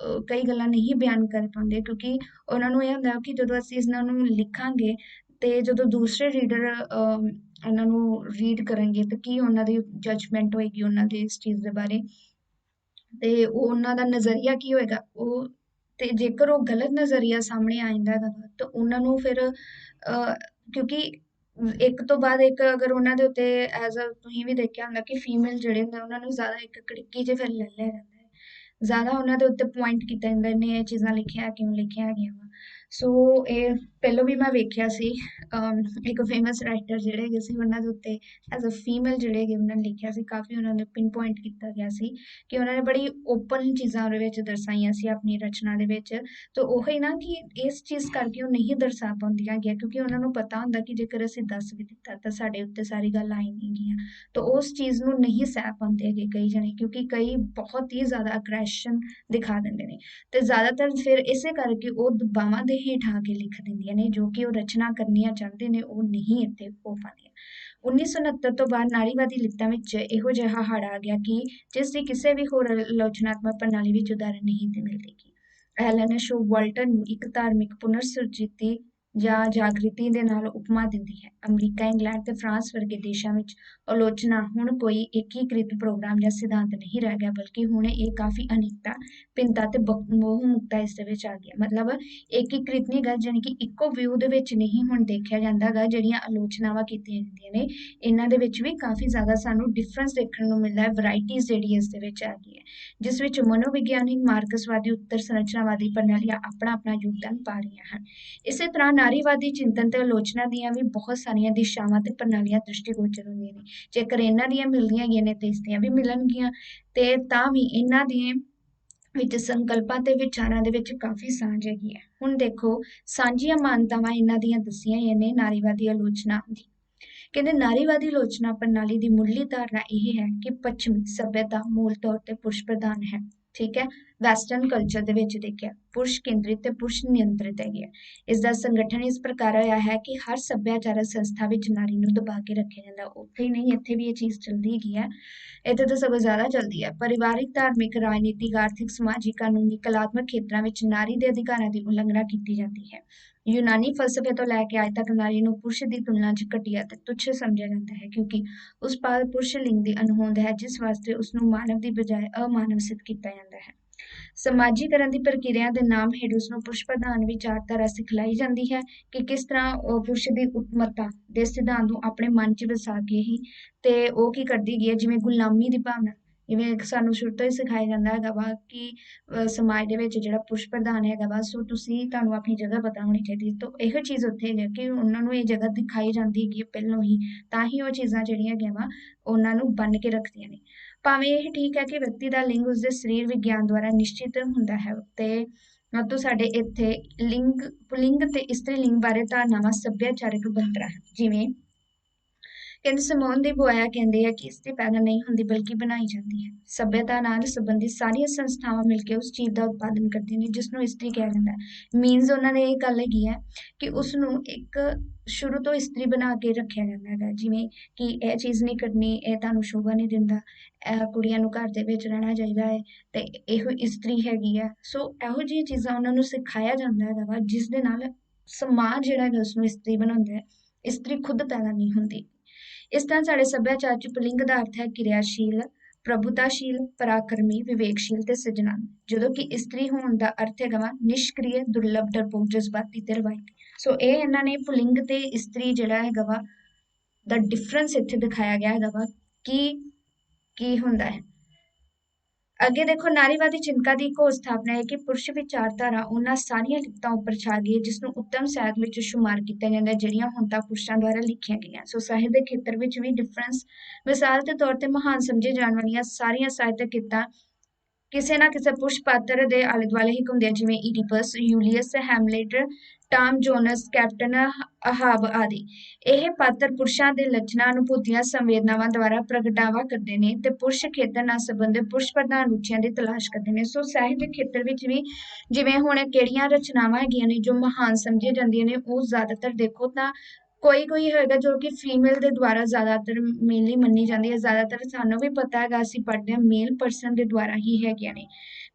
ਕਈ ਗੱਲਾਂ ਨਹੀਂ ਬਿਆਨ ਕਰ ਪਾਉਂਦੇ, ਕਿਉਂਕਿ ਉਹਨਾਂ ਨੂੰ ਇਹ ਹੁੰਦਾ ਕਿ ਜਦੋਂ ਅਸੀਂ ਇਹਨਾਂ ਨੂੰ ਲਿਖਾਂਗੇ ਤੇ ਜਦੋਂ ਦੂਸਰੇ ਰੀਡਰ ਉਹਨਾਂ ਨੂੰ ਰੀਡ ਕਰਨਗੇ ਤਾਂ ਕੀ ਉਹਨਾਂ ਦੀ ਜਜਮੈਂਟ ਹੋਏਗੀ ਉਹਨਾਂ ਦੀ ਇਸ ਚੀਜ਼ ਦੇ ਬਾਰੇ ਤੇ ਉਹ ਉਹਨਾਂ ਦਾ ਨਜ਼ਰੀਆ ਕੀ ਹੋਏਗਾ। ਉਹ ਤੇ ਜੇਕਰ ਉਹ ਗਲਤ ਨਜ਼ਰੀਆ ਸਾਹਮਣੇ ਆ ਜਾਂਦਾ ਹੈਗਾ ਤਾਂ ਉਹਨਾਂ ਨੂੰ ਫਿਰ ਕਿਉਂਕਿ ਇੱਕ ਤੋਂ ਬਾਅਦ ਇੱਕ ਅਗਰ ਉਹਨਾਂ ਦੇ ਉੱਤੇ ਐਜ਼ ਅ ਤੁਸੀਂ ਵੀ ਦੇਖਿਆ ਹੁੰਦਾ ਕਿ ਫੀਮੇਲ ਜਿਹੜੇ ਹੁੰਦੇ ਉਹਨਾਂ ਨੂੰ ਜ਼ਿਆਦਾ ਇੱਕ ਕੜਿੱਕੀ ਜਿਹੀ ਫਿਰ ਲੈ ਲਿਆ ਜਾਂਦਾ ਹੈ, ਜ਼ਿਆਦਾ ਉਹਨਾਂ ਦੇ ਉੱਤੇ ਪੁਆਇੰਟ ਕੀਤਾ ਜਾਂਦਾ ਨੇ ਇਹ ਚੀਜ਼ਾਂ ਲਿਖਿਆ ਕਿਉਂ ਲਿਖਿਆ ਹੈਗੀਆਂ ਵਾ। ਸੋ ਇਹ ਪਹਿਲੋਂ ਵੀ ਮੈਂ ਵੇਖਿਆ ਸੀ ਇੱਕ ਫੇਮਸ ਰਾਈਟਰ ਜਿਹੜੇ ਹੈਗੇ ਸੀ ਉਹਨਾਂ ਦੇ ਉੱਤੇ ਐਜ਼ ਅ ਫੀਮੇਲ ਜਿਹੜੇ ਹੈਗੇ ਉਹਨਾਂ ਨੇ ਲਿਖਿਆ ਸੀ, ਕਾਫੀ ਉਹਨਾਂ ਨੇ ਪਿਨ ਪੁਆਇੰਟ ਕੀਤਾ ਗਿਆ ਸੀ ਕਿ ਉਹਨਾਂ ਨੇ ਬੜੀ ਓਪਨ ਚੀਜ਼ਾਂ ਉਹਦੇ ਵਿੱਚ ਦਰਸਾਈਆਂ ਸੀ ਆਪਣੀ ਰਚਨਾ ਦੇ ਵਿੱਚ। ਤੇ ਉਹੀ ਨਾ ਕਿ ਇਸ ਚੀਜ਼ ਕਰਕੇ ਉਹ ਨਹੀਂ ਦਰਸਾ ਪਾਉਂਦੀਆਂ ਹੈਗੀਆਂ ਕਿਉਂਕਿ ਉਹਨਾਂ ਨੂੰ ਪਤਾ ਹੁੰਦਾ ਕਿ ਜੇਕਰ ਅਸੀਂ ਦੱਸ ਵੀ ਦਿੱਤਾ ਤਾਂ ਸਾਡੇ ਉੱਤੇ ਸਾਰੀ ਗੱਲ ਆਈ ਨਹੀਂ ਗੀਆਂ, ਤਾਂ ਉਸ ਚੀਜ਼ ਨੂੰ ਨਹੀਂ ਸਹਿ ਪਾਉਂਦੇ ਹੈਗੇ ਕਈ ਜਣੇ, ਕਿਉਂਕਿ ਕਈ ਬਹੁਤ ਹੀ ਜ਼ਿਆਦਾ ਅਗਰੈਸ਼ਨ ਦਿਖਾ ਦਿੰਦੇ ਨੇ ਤੇ ਜ਼ਿਆਦਾਤਰ ਫਿਰ ਇਸੇ ਕਰਕੇ ਉਹ ਦਬਾਵਾਂ ਦੇ ਹੇਠ ਆ ਕੇ ਲਿਖ ਦਿੰਦੀਆਂ ਨੇ ਜੋ ਕਿ ਉਹ ਰਚਨਾ ਕਰਨੀਆਂ ਚਾਹੁੰਦੇ ਨੇ ਉਹ ਨਹੀਂ ਇੱਥੇ ਹੋ ਪਾਉਂਦੀਆਂ। 1969 ਤੋਂ ਬਾਅਦ ਨਾਰੀਵਾਦੀ ਲਿਖਤਾਂ ਵਿੱਚ ਇਹੋ ਜਿਹਾ ਹੜ ਆ ਗਿਆ ਕਿ ਜਿਸ ਦੀ ਕਿਸੇ ਵੀ ਹੋਰ ਆਲੋਚਨਾਤਮਕ ਪ੍ਰਣਾਲੀ ਵਿੱਚ ਉਦਾਹਰਨ ਨਹੀਂ ਤੇ ਮਿਲੇਗੀ। ਐਲਨ ਸ਼ੋ ਵਾਲਟਰ ਨੂੰ ਇੱਕ ਧਾਰਮਿਕ ਪੁਨਰ ਸੁਰਜੀਤੀ ਜਾਂ ਜਾਗ੍ਰਿਤੀ ਦੇ ਨਾਲ ਉਪਮਾ ਦਿੰਦੀ ਹੈ। ਅਮਰੀਕਾ, ਇੰਗਲੈਂਡ ਤੇ ਫਰਾਂਸ ਵਰਗੇ ਦੇਸ਼ਾਂ ਵਿੱਚ ਆਲੋਚਨਾ ਹੁਣ ਕੋਈ ਏਕੀਕ੍ਰਿਤ ਪ੍ਰੋਗਰਾਮ ਜਾਂ ਸਿਧਾਂਤ ਨਹੀਂ ਰਹਿ ਗਿਆ, ਬਲਕਿ ਹੁਣ ਇਹ ਕਾਫੀ ਅਨੇਕਤਾ, ਭਿੰਨਤਾ ਤੇ ਮੋਹ ਮੁਕਤਾ ਇਸ ਦੇ ਵਿੱਚ ਆ ਗਿਆ। ਮਤਲਬ ਏਕੀਕ੍ਰਿਤ ਨਹੀਂ ਗਾ, ਜਾਣੀ ਕਿ ਇੱਕੋ ਵਿਊ ਦੇ ਵਿੱਚ ਨਹੀਂ ਹੁਣ ਦੇਖਿਆ ਜਾਂਦਾ ਗਾ। ਜਿਹੜੀਆਂ ਆਲੋਚਨਾਵਾਂ ਕੀਤੀਆਂ ਜਾਂਦੀਆਂ ਨੇ ਇਹਨਾਂ ਦੇ ਵਿੱਚ ਵੀ ਕਾਫੀ ਜ਼ਿਆਦਾ ਸਾਨੂੰ ਡਿਫਰੈਂਸ ਦੇਖਣ ਨੂੰ ਮਿਲਦਾ ਹੈ, ਵੈਰਾਈਟੀਜ਼ ਜਿਹੜੀ ਇਸ ਦੇ ਵਿੱਚ ਆ ਗਈ ਹੈ, ਜਿਸ ਵਿੱਚ ਮਨੋਵਿਗਿਆਨਿਕ, ਮਾਰਕਸਵਾਦੀ, ਉੱਤਰ ਸੰਰਚਨਾਵਾਦੀ ਪ੍ਰਣਾਲੀਆਂ ਆਪਣਾ ਆਪਣਾ ਯੋਗਦਾਨ ਪਾ ਰਹੀਆਂ ਹਨ। ਇਸੇ ਤਰ੍ਹਾਂ ਨਾਰੀਵਾਦੀ ਚਿੰਤਨ ਤੇ ਆਲੋਚਨਾ ਦੀਆਂ ਵੀ ਬਹੁਤ ਸਾਰੀਆਂ ਦਿਸ਼ਾਵਾਂ ਤੇ ਪ੍ਰਣਾਲੀਆਂ ਦ੍ਰਿਸ਼ਟੀਗੋਚਰ ਹੁੰਦੀਆਂ ਨੇ। ਜੇਕਰ ਇਹਨਾਂ ਦੀਆਂ ਮਿਲਦੀਆਂ ਹੈਗੀਆਂ ਨੇ ਤੇ ਇਸ ਦੀਆਂ ਵੀ ਮਿਲਣਗੀਆਂ ਤੇ ਤਾਂ ਵੀ ਇਹਨਾਂ ਦੀਆਂ ਵਿੱਚ ਸੰਕਲਪਾਂ ਤੇ ਵਿਚਾਰਾਂ ਦੇ ਵਿੱਚ ਕਾਫੀ ਸਾਂਝ ਹੈਗੀ ਹੈ। ਹੁਣ ਦੇਖੋ ਸਾਂਝੀਆਂ ਮਾਨਤਾਵਾਂ ਇਹਨਾਂ ਦੀਆਂ ਦੱਸੀਆਂ ਹੋਈਆਂ ਨੇ ਨਾਰੀਵਾਦੀ ਆਲੋਚਨਾ ਦੀ। ਕਹਿੰਦੇ ਨਾਰੀਵਾਦੀ ਆਲੋਚਨਾ ਪ੍ਰਣਾਲੀ ਦੀ ਮੁੱਢਲੀ ਧਾਰਨਾ ਇਹ ਹੈ ਕਿ ਪੱਛਮੀ ਸੱਭਿਅਤਾ ਮੂਲ ਤੌਰ ਤੇ ਪੁਰਸ਼ ਪ੍ਰਧਾਨ ਹੈ। ਠੀਕ ਹੈ, ਵੈਸਟਰਨ ਕਲਚਰ ਦੇ ਵਿੱਚ ਦੇਖਿਆ ਪੁਰਸ਼ ਕੇਂਦਰਿਤ ਤੇ ਪੁਰਸ਼ ਨਿਯੰਤਰਿਤ ਹੈਗੇ ਆ। ਇਸ ਦਾ ਸੰਗਠਨ ਇਸ ਪ੍ਰਕਾਰ ਹੋਇਆ ਹੈ ਕਿ ਹਰ ਸੱਭਿਆਚਾਰਕ ਸੰਸਥਾ ਵਿੱਚ ਨਾਰੀ ਨੂੰ ਦਬਾ ਕੇ ਰੱਖਿਆ ਜਾਂਦਾ। ਉੱਥੇ ਹੀ ਨਹੀਂ, ਇੱਥੇ ਵੀ ਇਹ ਚੀਜ਼ ਚੱਲਦੀ ਹੈਗੀ ਹੈ, ਇੱਥੇ ਤਾਂ ਸਗੋਂ ਜ਼ਿਆਦਾ ਚੱਲਦੀ ਹੈ। ਪਰਿਵਾਰਿਕ, ਧਾਰਮਿਕ, ਰਾਜਨੀਤਿਕ, ਆਰਥਿਕ, ਸਮਾਜਿਕ, ਕਾਨੂੰਨੀ, ਕਲਾਤਮਕ ਖੇਤਰਾਂ ਵਿੱਚ ਨਾਰੀ ਦੇ ਅਧਿਕਾਰਾਂ ਦੀ ਉਲੰਘਣਾ ਕੀਤੀ ਜਾਂਦੀ ਹੈ। ਯੂਨਾਨੀ ਫਲਸਫੇ ਤੋਂ ਲੈ ਕੇ ਅੱਜ ਤੱਕ ਨਾਰੀ ਨੂੰ ਪੁਰਸ਼ ਦੀ ਤੁਲਨਾ 'ਚ ਘਟੀਆ ਤੇ ਤੁੱਛ ਸਮਝਿਆ ਜਾਂਦਾ ਹੈ ਕਿਉਂਕਿ ਉਸ ਪਾਸ ਪੁਰਸ਼ ਲਿੰਗ ਦੀ ਅਣਹੋਂਦ ਹੈ, ਜਿਸ ਵਾਸਤੇ ਉਸ ਨੂੰ ਮਾਨਵ ਦੀ ਬਜਾਏ ਅਮਾਨਵ ਸਿੱਧ ਕੀਤਾ ਜਾਂਦਾ ਹੈ। ਸਮਾਜੀਕਰਨ ਦੀ ਪ੍ਰਕਿਰਿਆ ਦੇ ਨਾਮ ਹੇਠ ਉਸ ਨੂੰ ਪੁਰਸ਼ ਪ੍ਰਧਾਨ ਵਿਚਾਰਧਾਰਾ ਸਿਖਲਾਈ ਜਾਂਦੀ ਹੈ ਕਿ ਕਿਸ ਤਰ੍ਹਾਂ ਉਹ ਪੁਰਸ਼ ਦੀ ਉੱਤਮਤਾ ਦੇ ਸਿਧਾਂਤ ਨੂੰ ਆਪਣੇ ਮਨ 'ਚ ਵਸਾ ਕੇ ਹੀ ਤੇ ਉਹ ਕੀ ਕਰਦੀ ਗਈ ਹੈ, ਜਿਵੇਂ ਗੁਲਾਮੀ ਦੀ ਭਾਵਨਾ, ਜਿਵੇਂ ਸਾਨੂੰ ਸ਼ੁਰੂ ਤੋਂ ਹੀ ਸਿਖਾਇਆ ਜਾਂਦਾ ਹੈਗਾ ਵਾ ਕਿ ਸਮਾਜ ਦੇ ਵਿੱਚ ਜਿਹੜਾ ਪੁਰਸ਼ ਪ੍ਰਧਾਨ ਹੈਗਾ ਵਾ ਸੋ ਤੁਹਾਨੂੰ ਆਪਣੀ ਜਗ੍ਹਾ ਪਤਾ ਹੋਣੀ ਚਾਹੀਦੀ। ਤਾਂ ਇਹੋ ਚੀਜ਼ ਉੱਥੇ ਹੈ ਕਿ ਉਹਨਾਂ ਨੂੰ ਇਹ ਜਗ੍ਹਾ ਦਿਖਾਈ ਜਾਂਦੀ ਹੈਗੀ ਪਹਿਲੋਂ ਹੀ, ਤਾਂ ਹੀ ਉਹ ਚੀਜ਼ਾਂ ਜਿਹੜੀਆਂ ਹੈਗੀਆਂ ਵਾ ਉਹਨਾਂ ਨੂੰ ਬੰਨ ਕੇ ਰੱਖਦੀਆਂ ਨੇ। ਭਾਵੇਂ ਇਹ ਠੀਕ ਹੈ ਕਿ ਵਿਅਕਤੀ ਦਾ ਲਿੰਗ ਉਸਦੇ ਸਰੀਰ ਵਿਗਿਆਨ ਦੁਆਰਾ ਨਿਸ਼ਚਿਤ ਹੁੰਦਾ ਹੈ ਤੇ ਤੋਂ ਸਾਡੇ ਇੱਥੇ ਪੁਲਿੰਗ ਤੇ ਇਸਤਰੀ ਲਿੰਗ ਬਾਰੇ ਧਾਰਨਾਵਾਂ ਸੱਭਿਆਚਾਰਕ ਬਣਤਰਾਂ ਹਨ। ਜਿਵੇਂ ਕਹਿੰਦੇ ਸਿਮੋਨ ਦੀ ਬੋਇਆ ਕਹਿੰਦੇ ਆ ਕਿ ਇਸਤਰੀ ਪੈਦਾ ਨਹੀਂ ਹੁੰਦੀ ਬਲਕਿ ਬਣਾਈ ਜਾਂਦੀ ਹੈ। ਸਭਿਅਤਾ ਨਾਲ ਸੰਬੰਧਿਤ ਸਾਰੀਆਂ ਸੰਸਥਾਵਾਂ ਮਿਲ ਕੇ ਉਸ ਚੀਜ਼ ਦਾ ਉਤਪਾਦਨ ਕਰਦੀਆਂ ਨੇ ਜਿਸ ਨੂੰ ਇਸਤਰੀ ਕਿਹਾ ਜਾਂਦਾ ਹੈ। ਮੀਨਸ ਉਹਨਾਂ ਨੇ ਇਹ ਗੱਲ ਹੈਗੀ ਹੈ ਕਿ ਉਸ ਨੂੰ ਇੱਕ ਸ਼ੁਰੂ ਤੋਂ ਇਸਤਰੀ ਬਣਾ ਕੇ ਰੱਖਿਆ ਜਾਂਦਾ ਹੈਗਾ, ਜਿਵੇਂ ਕਿ ਇਹ ਚੀਜ਼ ਨਹੀਂ ਕਰਨੀ, ਇਹ ਤੁਹਾਨੂੰ ਸ਼ੋਭਾ ਨਹੀਂ ਦਿੰਦਾ, ਇਹ ਕੁੜੀਆਂ ਨੂੰ ਘਰ ਦੇ ਵਿੱਚ ਰਹਿਣਾ ਚਾਹੀਦਾ ਹੈ ਤੇ ਇਹੋ ਇਸਤਰੀ ਹੈਗੀ ਹੈ। ਸੋ ਇਹੋ ਜਿਹੀਆਂ ਚੀਜ਼ਾਂ ਉਹਨਾਂ ਨੂੰ ਸਿਖਾਇਆ ਜਾਂਦਾ ਹੈਗਾ ਵਾ, ਜਿਸ ਦੇ ਨਾਲ ਸਮਾਜ ਜਿਹੜਾ ਹੈਗਾ ਉਸਨੂੰ ਇਸਤਰੀ ਬਣਾਉਂਦਾ ਹੈ। ਇਸਤਰੀ ਖੁਦ ਪੈਦਾ ਨਹੀਂ ਹੁੰਦੀ। ਇਸ ਤਰ੍ਹਾਂ ਸਾਡੇ ਸੱਭਿਆਚਾਰ 'ਚ ਪੁਲਿੰਗ ਦਾ ਅਰਥ ਹੈ ਕਿਰਿਆਸ਼ੀਲ, ਪ੍ਰਭੁਤਾਸ਼ੀਲ, ਪਰਾਕਰਮੀ, ਵਿਵੇਕਸ਼ੀਲ ਤੇ ਸਿਰਜਣਾਤਮਕ, ਜਦੋਂ ਕਿ ਇਸਤਰੀ ਹੋਣ ਦਾ ਅਰਥ ਹੈਗਾ ਵਾ ਨਿਸ਼ਕ੍ਰਿय, ਦੁਰਲਭ, ਡਰਪੋਕ, ਜਜ਼ਬਾਤੀ ਤੇ ਰਵਾਇਤੀ। ਸੋ ਇਹ ਇਹਨਾਂ ਨੇ ਪੁਲਿੰਗ ਤੇ ਇਸਤਰੀ ਜਿਹੜਾ ਹੈਗਾ ਵਾ ਦਾ ਡਿਫਰੈਂਸ ਇੱਥੇ ਦਿਖਾਇਆ ਗਿਆ ਹੈਗਾ ਵਾ ਕੀ ਹੁੰਦਾ ਹੈ। ਅੱਗੇ ਦੇਖੋ, ਨਾਰੀਵਾਦੀ ਚਿੰਤਕਾਂ ਦੀ ਇੱਕ ਹੋਰ ਸਥਾਪਨਾ ਹੈ ਕਿ ਪੁਰਸ਼ ਵਿਚਾਰਧਾਰਾ ਉਹਨਾਂ ਸਾਰੀਆਂ ਲਿਖਤਾਂ ਉੱਪਰ ਛਾ ਗਈ ਹੈ ਜਿਸ ਨੂੰ ਉੱਤਮ ਸਾਹਿਤ ਵਿੱਚ ਸ਼ੁਮਾਰ ਕੀਤਾ ਜਾਂਦਾ ਹੈ, ਜਿਹੜੀਆਂ ਹੁਣ ਤੱਕ ਪੁਰਸ਼ਾਂ ਦੁਆਰਾ ਲਿਖੀਆਂ ਗਈਆਂ। ਸੋ ਸਾਹਿਤ ਦੇ ਖੇਤਰ ਵਿੱਚ ਵੀ ਡਿਫਰੈਂਸ, ਮਿਸਾਲ ਦੇ ਤੌਰ ਤੇ ਮਹਾਨ ਸਮਝੇ ਜਾਣ ਵਾਲੀਆਂ ਸਾਰੀਆਂ ਸਾਹਿਤਕ ਕਿੱਤਾਂ ਕਿਸੇ ਨਾ ਕਿਸੇ ਪੁਰਸ਼ ਪਾਤਰ ਦੇ ਆਲੇ ਦੁਆਲੇ ਹੀ ਘੁੰਮਦੀਆਂ, ਜਿਵੇਂ ਈਡੀਪਸ, ਯੂਲੀਅਸ, ਹੈਮਲੇਟ, ਟਾਮ ਜੋਨਸ, ਕੈਪਟਨ ਅਹਾਬ ਆਦਿ। ਇਹ ਪਾਤਰ ਪੁਰਸ਼ਾਂ ਦੇ ਲੱਛਣਾਂ, ਅਨੁਭੂਤੀਆਂ, ਸੰਵੇਦਨਾਵਾਂ ਦੁਆਰਾ ਪ੍ਰਗਟਾਵਾ ਕਰਦੇ ਨੇ ਤੇ ਪੁਰਸ਼ ਖੇਤਰ ਨਾਲ ਸੰਬੰਧਿਤ ਪੁਰਸ਼ ਪ੍ਰਧਾਨ ਰੁਚੀਆਂ ਦੀ ਤਲਾਸ਼ ਕਰਦੇ ਨੇ। ਸੋ ਸਾਹਿਤ ਦੇ ਖੇਤਰ ਵਿੱਚ ਵੀ ਜਿਵੇਂ ਹੁਣ ਕਿਹੜੀਆਂ ਰਚਨਾਵਾਂ ਹੈਗੀਆਂ ਨੇ ਜੋ ਮਹਾਨ ਸਮਝੀਆਂ ਜਾਂਦੀਆਂ ਨੇ, ਉਹ ਜ਼ਿਆਦਾਤਰ ਦੇਖੋ ਤਾਂ ਕੋਈ ਹੋਏਗਾ ਜੋ ਕਿ ਫੀਮੇਲ ਦੇ ਦੁਆਰਾ ਜ਼ਿਆਦਾਤਰ ਮੇਨਲੀ ਮੰਨੀ ਜਾਂਦੀ ਹੈ। ਜ਼ਿਆਦਾਤਰ ਸਾਨੂੰ ਵੀ ਪਤਾ ਹੈਗਾ, ਅਸੀਂ ਪੜ੍ਹਦੇ ਹਾਂ ਮੇਲ ਪਰਸਨ ਦੇ ਦੁਆਰਾ ਹੀ ਹੈਗੀਆਂ ਨੇ।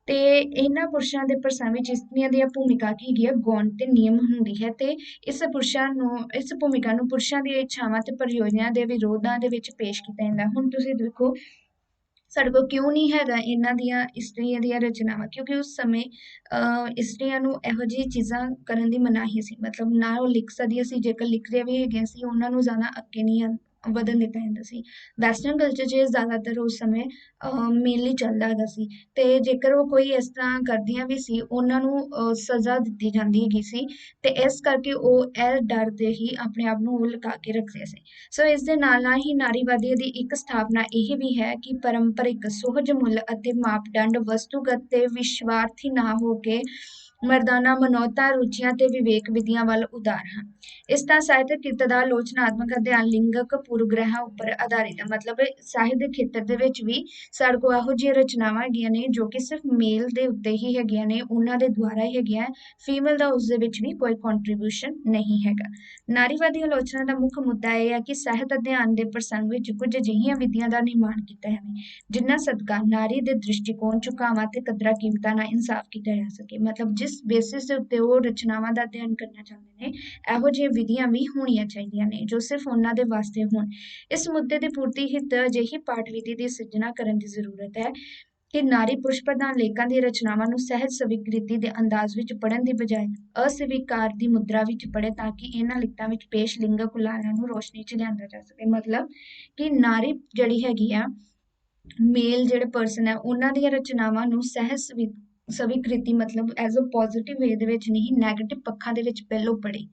ਤੇ ਇਹਨਾਂ ਪੁਰਸ਼ਾਂ ਦੇ ਪ੍ਰਸੰਗ ਵਿੱਚ ਇਸਤਰੀਆਂ ਦੀ ਭੂਮਿਕਾ ਕੀ ਹੈਗੀ ਹੈ, ਗੌਣ ਤੇ ਨਿਯਮ ਹੁੰਦੀ ਹੈ ਤੇ ਇਸ ਭੂਮਿਕਾ ਨੂੰ ਪੁਰਸ਼ਾਂ ਦੀਆਂ ਇੱਛਾਵਾਂ ਤੇ ਪ੍ਰਯੋਜਨਾਂ ਦੇ ਵਿਰੋਧਾਂ ਦੇ ਵਿੱਚ ਪੇਸ਼ ਕੀਤਾ ਜਾਂਦਾ। ਹੁਣ ਤੁਸੀਂ ਦੇਖੋ ਸਾਡੇ ਕੋਲ ਕਿਉਂ ਨਹੀਂ ਹੈਗਾ ਇਹਨਾਂ ਦੀਆਂ ਇਸਤਰੀਆਂ ਦੀਆਂ ਰਚਨਾਵਾਂ, ਕਿਉਂਕਿ ਉਸ ਸਮੇਂ ਇਸਤਰੀਆਂ ਨੂੰ ਇਹੋ ਜਿਹੀ ਚੀਜ਼ਾਂ ਕਰਨ ਦੀ ਮਨਾਹੀ ਸੀ, ਮਤਲਬ ਨਾ ਉਹ ਲਿਖ ਸਕਦੀਆਂ ਸੀ, ਜੇਕਰ ਲਿਖਦੇ ਵੀ ਹੈਗੀਆਂ ਸੀ ਉਹਨਾਂ ਨੂੰ ਜ਼ਿਆਦਾ ਅੱਗੇ ਨਹੀਂ ਵਧਣ ਦਿੱਤਾ ਜਾਂਦਾ ਸੀ। ਵੈਸਟਰਨ ਕਲਚਰ 'ਚ ਜ਼ਿਆਦਾਤਰ ਉਸ ਸਮੇਂ ਮੇਨਲੀ ਚੱਲਦਾ ਹੈਗਾ ਸੀ ਤੇ ਜੇਕਰ ਉਹ ਕੋਈ ਇਸ ਤਰ੍ਹਾਂ ਕਰਦੀਆਂ ਵੀ ਸੀ ਉਹਨਾਂ ਨੂੰ ਸਜ਼ਾ ਦਿੱਤੀ ਜਾਂਦੀ ਹੈਗੀ ਸੀ ਤੇ ਇਸ ਕਰਕੇ ਉਹ ਇਹ ਡਰਦੇ ਹੀ ਆਪਣੇ ਆਪ ਨੂੰ ਉਹ ਲੁਕਾ ਕੇ ਰੱਖਦੇ ਸੀ। ਸੋ ਇਸ ਦੇ ਨਾਲ ਹੀ ਨਾਰੀਵਾਦੀ ਦੀ ਇੱਕ ਸਥਾਪਨਾ ਇਹ ਵੀ ਹੈ ਕਿ ਪਾਰੰਪਰਿਕ ਸੁਹਜ ਮੁੱਲ ਅਤੇ ਮਾਪਦੰਡ ਵਸਤੂਗਤ ਤੇ ਵਿਸ਼ਵਾਰਥੀ ਨਾ ਹੋ ਕੇ ਮਰਦਾਨਾ ਮਨੌਤਾਂ, ਰੁਚੀਆਂ ਤੇ ਵਿਵੇਕ ਵਿਧੀਆਂ ਵੱਲ ਉਦਾਰ ਹਨ। ਇਸ ਤਰ੍ਹਾਂ ਸਾਹਿਤਕ ਕਿਰਤ ਦਾ ਆਲੋਚਨਾਤਮਕ ਅਧਿਐਨ ਲਿੰਗਕ ਪੂਰਵਗ੍ਰਹਿਾਂ ਉੱਪਰ ਆਧਾਰਿਤ ਹੈ। ਮਤਲਬ ਸਾਹਿਤ ਦੇ ਖੇਤਰ ਦੇ ਵਿੱਚ ਵੀ ਸਾਡੇ ਕੋਲ ਇਹੋ ਜਿਹੀਆਂ ਰਚਨਾਵਾਂ ਹੈਗੀਆਂ ਨੇ ਜੋ ਕਿ ਸਿਰਫ ਮੇਲ ਦੇ ਉੱਤੇ ਹੀ ਹੈਗੀਆਂ ਨੇ, ਉਹਨਾਂ ਦੇ ਦੁਆਰਾ ਹੀ ਹੈਗੀਆਂ, ਫੀਮੇਲ ਦਾ ਉਸ ਦੇ ਵਿੱਚ ਵੀ ਕੋਈ ਕੰਟਰੀਬਿਊਸ਼ਨ ਨਹੀਂ ਹੈਗਾ। ਨਾਰੀਵਾਦੀ ਆਲੋਚਨਾ ਦਾ ਮੁੱਖ ਮੁੱਦਾ ਇਹ ਹੈ ਕਿ ਸਾਹਿਤ ਅਧਿਐਨ ਦੇ ਪ੍ਰਸੰਗ ਵਿੱਚ ਕੁਝ ਅਜਿਹੀਆਂ ਵਿਧੀਆਂ ਦਾ ਨਿਰਮਾਣ ਕੀਤਾ ਜਾਵੇ ਜਿਨ੍ਹਾਂ ਸਦਕਾ ਨਾਰੀ ਦੇ ਦ੍ਰਿਸ਼ਟੀਕੋਣ, ਝੁਕਾਵਾਂ ਤੇ ਕਦਰਾਂ ਕੀਮਤਾਂ ਨਾਲ ਇਨਸਾਫ ਕੀਤਾ ਜਾ ਸਕੇ। ਮਤਲਬ ਜਿਸ ਬੇਸਿਸ ਦੇ ਉੱਤੇ ਉਹ ਰਚਨਾਵਾਂ ਦਾ ਅਧਿਐਨ ਕਰਨਾ ਚਾਹੁੰਦੇ ਨੇ, ਇਹੋ ਜਿਹੀਆਂ ਵਿਧੀਆਂ ਵੀ ਹੋਣੀਆਂ ਚਾਹੀਦੀਆਂ ਨੇ ਜੋ ਸਿਰਫ ਉਹਨਾਂ ਦੇ ਵਾਸਤੇ ਹੋਣ। ਇਸ ਮੁੱਦੇ ਦੀ ਪੂਰਤੀ ਹਿੱਤ ਅਜਿਹੀ ਪਾਠ ਵਿਧੀ ਦੀ ਸਿਰਜਣਾ ਕਰਨ ਦੀ ਜ਼ਰੂਰਤ ਹੈ ਕਿ ਨਾਰੀ ਪੁਰਸ਼ ਪ੍ਰਧਾਨ ਲੇਖਾਂ ਦੀਆਂ ਰਚਨਾਵਾਂ ਨੂੰ ਸਹਿਜ ਸਵੀਕ੍ਰਿਤੀ ਦੇ ਅੰਦਾਜ਼ ਵਿੱਚ ਪੜ੍ਹਨ ਦੀ ਬਜਾਏ ਅਸਵੀਕਾਰ ਦੀ ਮੁਦਰਾ ਵਿੱਚ ਪੜ੍ਹੇ, ਤਾਂ ਕਿ ਇਹਨਾਂ ਲਿਖਤਾਂ ਵਿੱਚ ਪੇਸ਼ ਲਿੰਗਕ ਉਲਾਰਿਆਂ ਨੂੰ ਰੋਸ਼ਨੀ 'ਚ ਲਿਆਂਦਾ ਜਾ ਸਕੇ। ਮਤਲਬ ਕਿ ਨਾਰੀ ਜਿਹੜੀ ਹੈਗੀ ਆ, ਮੇਲ ਜਿਹੜੇ ਪਰਸਨ ਹੈ, ਉਹਨਾਂ ਦੀਆਂ ਰਚਨਾਵਾਂ ਨੂੰ ਸਹਿਜ ਸਵੀਕ੍ਰਿਤੀ ਮਤਲਬ ਐਜ਼ ਅ ਪੋਜ਼ਿਟਿਵ ਵੇ ਦੇ ਵਿੱਚ ਨਹੀਂ, ਨੈਗੇਟਿਵ ਪੱਖਾਂ ਦੇ ਵਿੱਚ ਪਹਿਲੋਂ ਪੜ੍ਹੇ,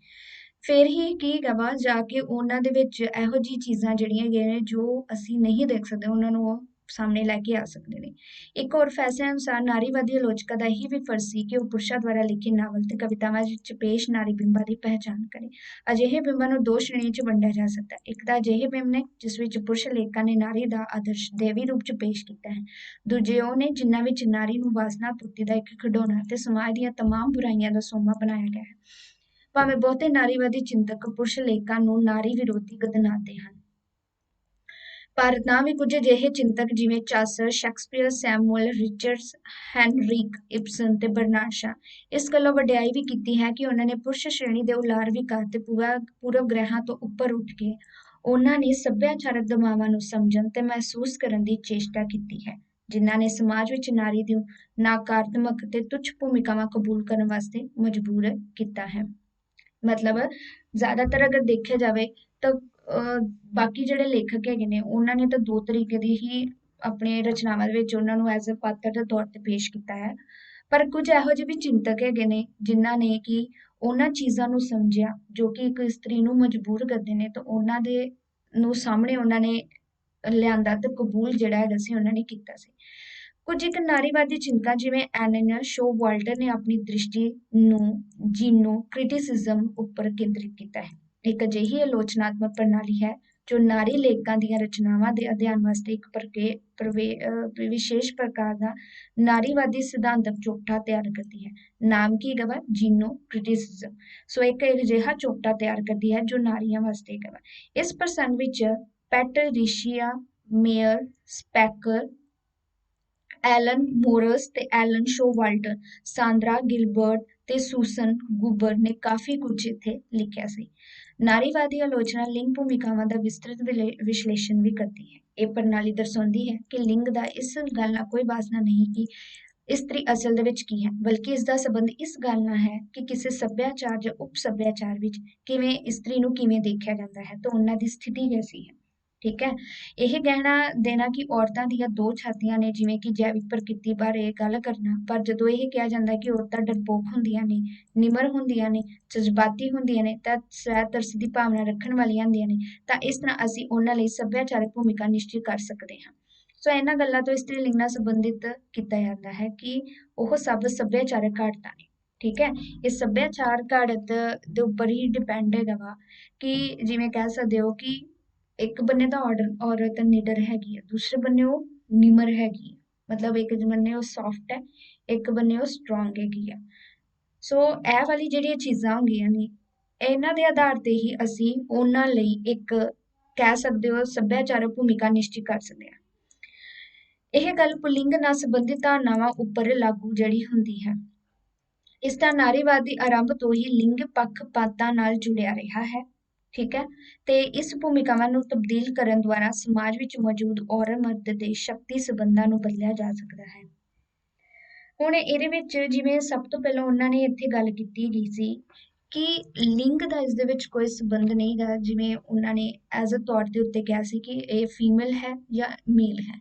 ਫਿਰ ਹੀ ਕੀ ਹੈਗਾ ਜਾ ਕੇ ਉਹਨਾਂ ਦੇ ਵਿੱਚ ਇਹੋ ਜਿਹੀ ਚੀਜ਼ਾਂ ਜਿਹੜੀਆਂ ਹੈਗੀਆਂ ਨੇ ਜੋ ਅਸੀਂ ਨਹੀਂ ਦੇਖ ਸਕਦੇ, ਉਹਨਾਂ ਨੂੰ ਉਹ ਸਾਹਮਣੇ ਲੈ ਕੇ ਆ ਸਕਦੇ ਨੇ। ਇੱਕ ਹੋਰ ਫੈਸਲੇ ਅਨੁਸਾਰ ਨਾਰੀਵਾਦੀ ਆਲੋਚਕਾਂ ਦਾ ਇਹੀ ਵੀ ਫਰਜ਼ ਸੀ ਕਿ ਉਹ ਪੁਰਸ਼ਾਂ ਦੁਆਰਾ ਲਿਖੇ ਨਾਵਲ ਤੇ ਕਵਿਤਾਵਾਂ ਵਿੱਚ ਪੇਸ਼ ਨਾਰੀ ਬਿੰਬਾਂ ਦੀ ਪਹਿਚਾਣ ਕਰੇ। ਅਜਿਹੇ ਬਿੰਬਾਂ ਨੂੰ ਦੋ ਸ਼੍ਰੇਣੀਆਂ 'ਚ ਵੰਡਿਆ ਜਾ ਸਕਦਾ ਹੈ। ਇੱਕ ਤਾਂ ਅਜਿਹੇ ਬਿੰਬ ਨੇ ਜਿਸ ਵਿੱਚ ਪੁਰਸ਼ ਲੇਖਕਾਂ ਨੇ ਨਾਰੀ ਦਾ ਆਦਰਸ਼ ਦੇਵੀ ਰੂਪ 'ਚ ਪੇਸ਼ ਕੀਤਾ ਹੈ। ਦੂਜੇ ਉਹ ਨੇ ਜਿਨ੍ਹਾਂ ਵਿੱਚ ਨਾਰੀ ਨੂੰ ਵਾਸਨਾ ਪੂਰਤੀ ਦਾ ਇੱਕ ਖਿਡੌਣਾ ਤੇ ਸਮਾਜ ਦੀਆਂ ਤਮਾਮ ਬੁਰਾਈਆਂ ਦਾ ਸੋਮਾ ਬਣਾਇਆ ਗਿਆ ਹੈ। ਭਾਵੇਂ ਬਹੁਤੇ ਨਾਰੀਵਾਦੀ ਚਿੰਤਕ ਪੁਰਸ਼ ਲੇਖਕਾਂ ਨੂੰ ਨਾਰੀ ਵਿਰੋਧੀ ਗਣਨਾਦੇ ਹਨ, ਪਰ ਨਾ ਵੀ ਕੁਝ ਅਜਿਹੇ ਚਿੰਤਕ ਜਿਵੇਂ ਚਾਸਰ, ਸ਼ੇਕਸਪੀਅਰ, ਸੈਮੂਅਲ ਰਿਚਰਡਸ, ਹੈਨਰੀਕ ਇਬਸਨ ਤੇ ਬਰਨਾਰਡ ਸ਼ਾ ਇਸ ਗੱਲੋਂ ਵਡਿਆਈ ਵੀ ਕੀਤੀ ਹੈ ਕਿ ਉਹਨਾਂ ਨੇ ਪੁਰਸ਼ ਸ਼੍ਰੇਣੀ ਦੇ ਉਲਾਰ ਵਿਕਾਰ ਤੇ ਪੂਰਵ ਗ੍ਰਹਿਾਂ ਤੋਂ ਉੱਪਰ ਉੱਠ ਕੇ ਉਹਨਾਂ ਨੇ ਸੱਭਿਆਚਾਰਕ ਦਬਾਵਾਂ ਨੂੰ ਸਮਝਣ ਤੇ ਮਹਿਸੂਸ ਕਰਨ ਦੀ ਚੇਸ਼ਟਾ ਕੀਤੀ ਹੈ, ਜਿਨ੍ਹਾਂ ਨੇ ਸਮਾਜ ਵਿੱਚ ਨਾਰੀ ਦੀ ਨਕਾਰਾਤਮਕ ਤੇ ਤੁੱਛ ਭੂਮਿਕਾਵਾਂ ਕਬੂਲ ਕਰਨ ਵਾਸਤੇ ਮਜਬੂਰ ਕੀਤਾ ਹੈ। ਮਤਲਬ ਜ਼ਿਆਦਾਤਰ ਅਗਰ ਦੇਖਿਆ ਜਾਵੇ ਤਾਂ ਬਾਕੀ ਜਿਹੜੇ ਲੇਖਕ ਹੈਗੇ ਨੇ ਉਹਨਾਂ ਨੇ ਤਾਂ ਦੋ ਤਰੀਕੇ ਦੀ ਹੀ ਆਪਣੇ ਰਚਨਾਵਾਂ ਦੇ ਵਿੱਚ ਉਹਨਾਂ ਨੂੰ ਐਜ਼ ਅ ਪਾਤਰ ਦੇ ਤੌਰ ਤੇ ਪੇਸ਼ ਕੀਤਾ ਹੈ, ਪਰ ਕੁਝ ਇਹੋ ਜਿਹੇ ਵੀ ਚਿੰਤਕ ਹੈਗੇ ਨੇ ਜਿਨ੍ਹਾਂ ਨੇ ਕਿ ਉਹਨਾਂ ਚੀਜ਼ਾਂ ਨੂੰ ਸਮਝਿਆ ਜੋ ਕਿ ਇੱਕ ਇਸਤਰੀ ਨੂੰ ਮਜਬੂਰ ਕਰਦੇ ਨੇ, ਤਾਂ ਉਹਨਾਂ ਦੇ ਨੂੰ ਸਾਹਮਣੇ ਉਹਨਾਂ ਨੇ ਲਿਆਂਦਾ ਤੇ ਕਬੂਲ ਜਿਹੜਾ ਹੈਗਾ ਸੀ ਉਹਨਾਂ ਨੇ ਕੀਤਾ ਸੀ। ਕੁਝ ਇੱਕ ਨਾਰੀਵਾਦੀ ਚਿੰਤਕਾਂ ਜਿਵੇਂ ਐਨਨ ਸ਼ੋਵਾਲਟਰ ਨੇ ਆਪਣੀ ਦ੍ਰਿਸ਼ਟੀ ਨੂੰ ਜੀਨੋ ਕ੍ਰਿਟਿਸਿਜ਼ਮ ਉੱਪਰ ਕੇਂਦਰਿਤ ਕੀਤਾ ਹੈ। ਇੱਕ ਅਜਿਹੀ ਆਲੋਚਨਾਤਮਕ ਪ੍ਰਣਾਲੀ ਹੈ जो नारी लेखਕਾਂ ਦੀਆਂ ਰਚਨਾਵਾਂ ਦੇ ਅਧਿਐਨ ਵਾਸਤੇ ਇੱਕ ਵਿਸ਼ੇਸ਼ ਪ੍ਰਕਾਰ ਦਾ ਨਾਰੀਵਾਦੀ ਸਿਧਾਂਤਕ ਚੋਖਟਾ ਤਿਆਰ ਕਰਦੀ ਹੈ। ਨਾਮ ਕੀ ਹੈਗਾ ਵਾ? ਜੀਨੋ ਕ੍ਰਿਟਿਸਿਜ਼ਮ। ਸੋ ਇੱਕ ਅਜਿਹਾ ਚੋਖਟਾ ਤਿਆਰ ਕਰਦੀ ਹੈ ਜੋ ਨਾਰੀਆਂ ਵਾਸਤੇ ਹੈਗਾ ਵਾ। ਇਸ ਪ੍ਰਸੰਗ ਵਿੱਚ ਪੈਟਰੀਸ਼ੀਆ ਮੇਅਰ ਸਪੈਕਰ, ਐਲਨ ਮੋਰਸ ਤੇ ਐਲਨ ਸ਼ੋਵਾਲਟਰ, ਸਾਂਦਰਾ ਗਿਲਬਰਟ ਤੇ ਸੂਸਨ ਗੁਬਰ ਨੇ ਕਾਫੀ ਕੁਝ ਇੱਥੇ ਲਿਖਿਆ ਸੀ। ਨਾਰੀਵਾਦੀ ਆਲੋਚਨਾ ਲਿੰਗ ਭੂਮਿਕਾਵਾਂ ਦਾ ਵਿਸਤ੍ਰਿਤ ਵਿਸ਼ਲੇਸ਼ਣ ਵੀ ਕਰਦੀ ਹੈ। ਇਹ ਪ੍ਰਣਾਲੀ ਦਰਸਾਉਂਦੀ ਹੈ ਕਿ ਲਿੰਗ ਦਾ ਇਸ ਗੱਲ ਨਾਲ ਕੋਈ ਵਾਸਨਾ ਨਹੀਂ ਕਿ ਇਸਤਰੀ ਅਸਲ ਦੇ ਵਿੱਚ ਕੀ ਹੈ, ਬਲਕਿ ਇਸ ਦਾ ਸੰਬੰਧ ਇਸ ਗੱਲ ਨਾਲ ਹੈ ਕਿ ਕਿਸੇ ਸੱਭਿਆਚਾਰ ਜਾਂ ਉਪ ਸੱਭਿਆਚਾਰ ਵਿੱਚ ਕਿਵੇਂ ਇਸਤਰੀ ਨੂੰ ਕਿਵੇਂ ਦੇਖਿਆ ਜਾਂਦਾ ਹੈ ਤੇ ਉਹਨਾਂ ਦੀ ਸਥਿਤੀ ਕੈਸੀ ਹੈ। ਠੀਕ ਹੈ, ਇਹ ਕਹਿਣਾ ਦੇਣਾ ਕਿ ਔਰਤਾਂ ਦੀਆਂ ਦੋ ਛਾਤੀਆਂ ਨੇ, ਜਿਵੇਂ ਕਿ ਜੈਵਿਕ ਪ੍ਰਕਿਰਤੀ ਬਾਰੇ ਗੱਲ ਕਰਨਾ, ਪਰ ਜਦੋਂ ਇਹ ਕਿਹਾ ਜਾਂਦਾ ਕਿ ਔਰਤਾਂ ਡਰਪੋਕ ਹੁੰਦੀਆਂ ਨੇ, ਨਿਮਰ ਹੁੰਦੀਆਂ ਨੇ, ਜਜ਼ਬਾਤੀ ਹੁੰਦੀਆਂ ਨੇ ਤਾਂ ਸਵੈ ਤਰਸ ਦੀ ਭਾਵਨਾ ਰੱਖਣ ਵਾਲੀਆਂ ਹੁੰਦੀਆਂ ਨੇ, ਤਾਂ ਇਸ ਤਰ੍ਹਾਂ ਅਸੀਂ ਉਹਨਾਂ ਲਈ ਸੱਭਿਆਚਾਰਕ ਭੂਮਿਕਾ ਨਿਸ਼ਚਿਤ ਕਰ ਸਕਦੇ ਹਾਂ। ਸੋ ਇਹਨਾਂ ਗੱਲਾਂ ਤੋਂ ਇਸਤਰੀ ਲਿੰਗ ਨਾਲ ਸੰਬੰਧਿਤ ਕੀਤਾ ਜਾਂਦਾ ਹੈ ਕਿ ਉਹ ਸਭ ਸੱਭਿਆਚਾਰਕ ਘਾੜਤਾਂ ਨੇ। ਠੀਕ ਹੈ, ਇਹ ਸੱਭਿਆਚਾਰ ਘਾੜਤ ਦੇ ਉੱਪਰ ਹੀ ਡਿਪੈਂਡ ਹੈਗਾ ਵਾ ਕਿ ਜਿਵੇਂ ਕਹਿ ਸਕਦੇ ਹੋ ਕਿ ਇੱਕ ਬੰਨੇ ਤਾਂ ਔਰਤ ਨਿਡਰ ਹੈਗੀ ਆ, ਦੂਸਰੇ ਬੰਨੇ ਉਹ ਨਿਮਰ ਹੈਗੀ ਆ, ਮਤਲਬ ਇੱਕ ਬੰਨੇ ਉਹ ਸੌਫਟ ਹੈ, ਇੱਕ ਬੰਨੇ ਉਹ ਸਟਰੋਂਗ ਹੈਗੀ ਆ। ਸੋ ਇਹ ਵਾਲੀ ਜਿਹੜੀਆਂ ਚੀਜ਼ਾਂ ਹੁੰਦੀਆਂ ਨੇ, ਇਹਨਾਂ ਦੇ ਆਧਾਰ ਤੇ ਹੀ ਅਸੀਂ ਉਹਨਾਂ ਲਈ ਇੱਕ ਕਹਿ ਸਕਦੇ ਹੋ ਸੱਭਿਆਚਾਰਕ ਭੂਮਿਕਾ ਨਿਸ਼ਚਿਤ ਕਰ ਸਕਦੇ ਹਾਂ। ਇਹ ਗੱਲ ਪੁਲਿੰਗ ਨਾਲ ਸੰਬੰਧਿਤ ਧਾਰਨਾਵਾਂ ਉੱਪਰ ਲਾਗੂ ਜਿਹੜੀ ਹੁੰਦੀ ਹੈ। ਇਸ ਦਾ ਨਾਰੀਵਾਦੀ ਆਰੰਭ ਤੋਂ ਹੀ ਲਿੰਗ ਪੱਖਪਾਤਾਂ ਨਾਲ ਜੁੜਿਆ ਰਿਹਾ ਹੈ। ਠੀਕ ਹੈ, ਤੇ ਇਸ ਭੂਮਿਕਾਵਾਂ ਨੂੰ ਤਬਦੀਲ ਕਰਨ ਦੁਆਰਾ ਸਮਾਜ ਵਿੱਚ ਮੌਜੂਦ ਔਰਤ ਮਰਦ ਦੇ ਸ਼ਕਤੀ ਸੰਬੰਧਾਂ ਨੂੰ ਬਦਲਿਆ ਜਾ ਸਕਦਾ ਹੈ। ਹੁਣ ਇਹਦੇ ਵਿੱਚ ਜਿਵੇਂ ਸਭ ਤੋਂ ਪਹਿਲਾਂ ਉਹਨਾਂ ਨੇ ਇੱਥੇ ਗੱਲ ਕੀਤੀ ਗਈ ਸੀ ਕਿ ਲਿੰਗ ਦਾ ਇਸ ਦੇ ਵਿੱਚ ਕੋਈ ਸੰਬੰਧ ਨਹੀਂ ਗਾ, ਜਿਵੇਂ ਉਹਨਾਂ ਨੇ ਐਜ਼ ਅ ਤੌਰ ਦੇ ਉੱਤੇ ਕਿਹਾ ਸੀ ਕਿ ਇਹ ਫੀਮੇਲ ਹੈ ਜਾਂ ਮੇਲ ਹੈ।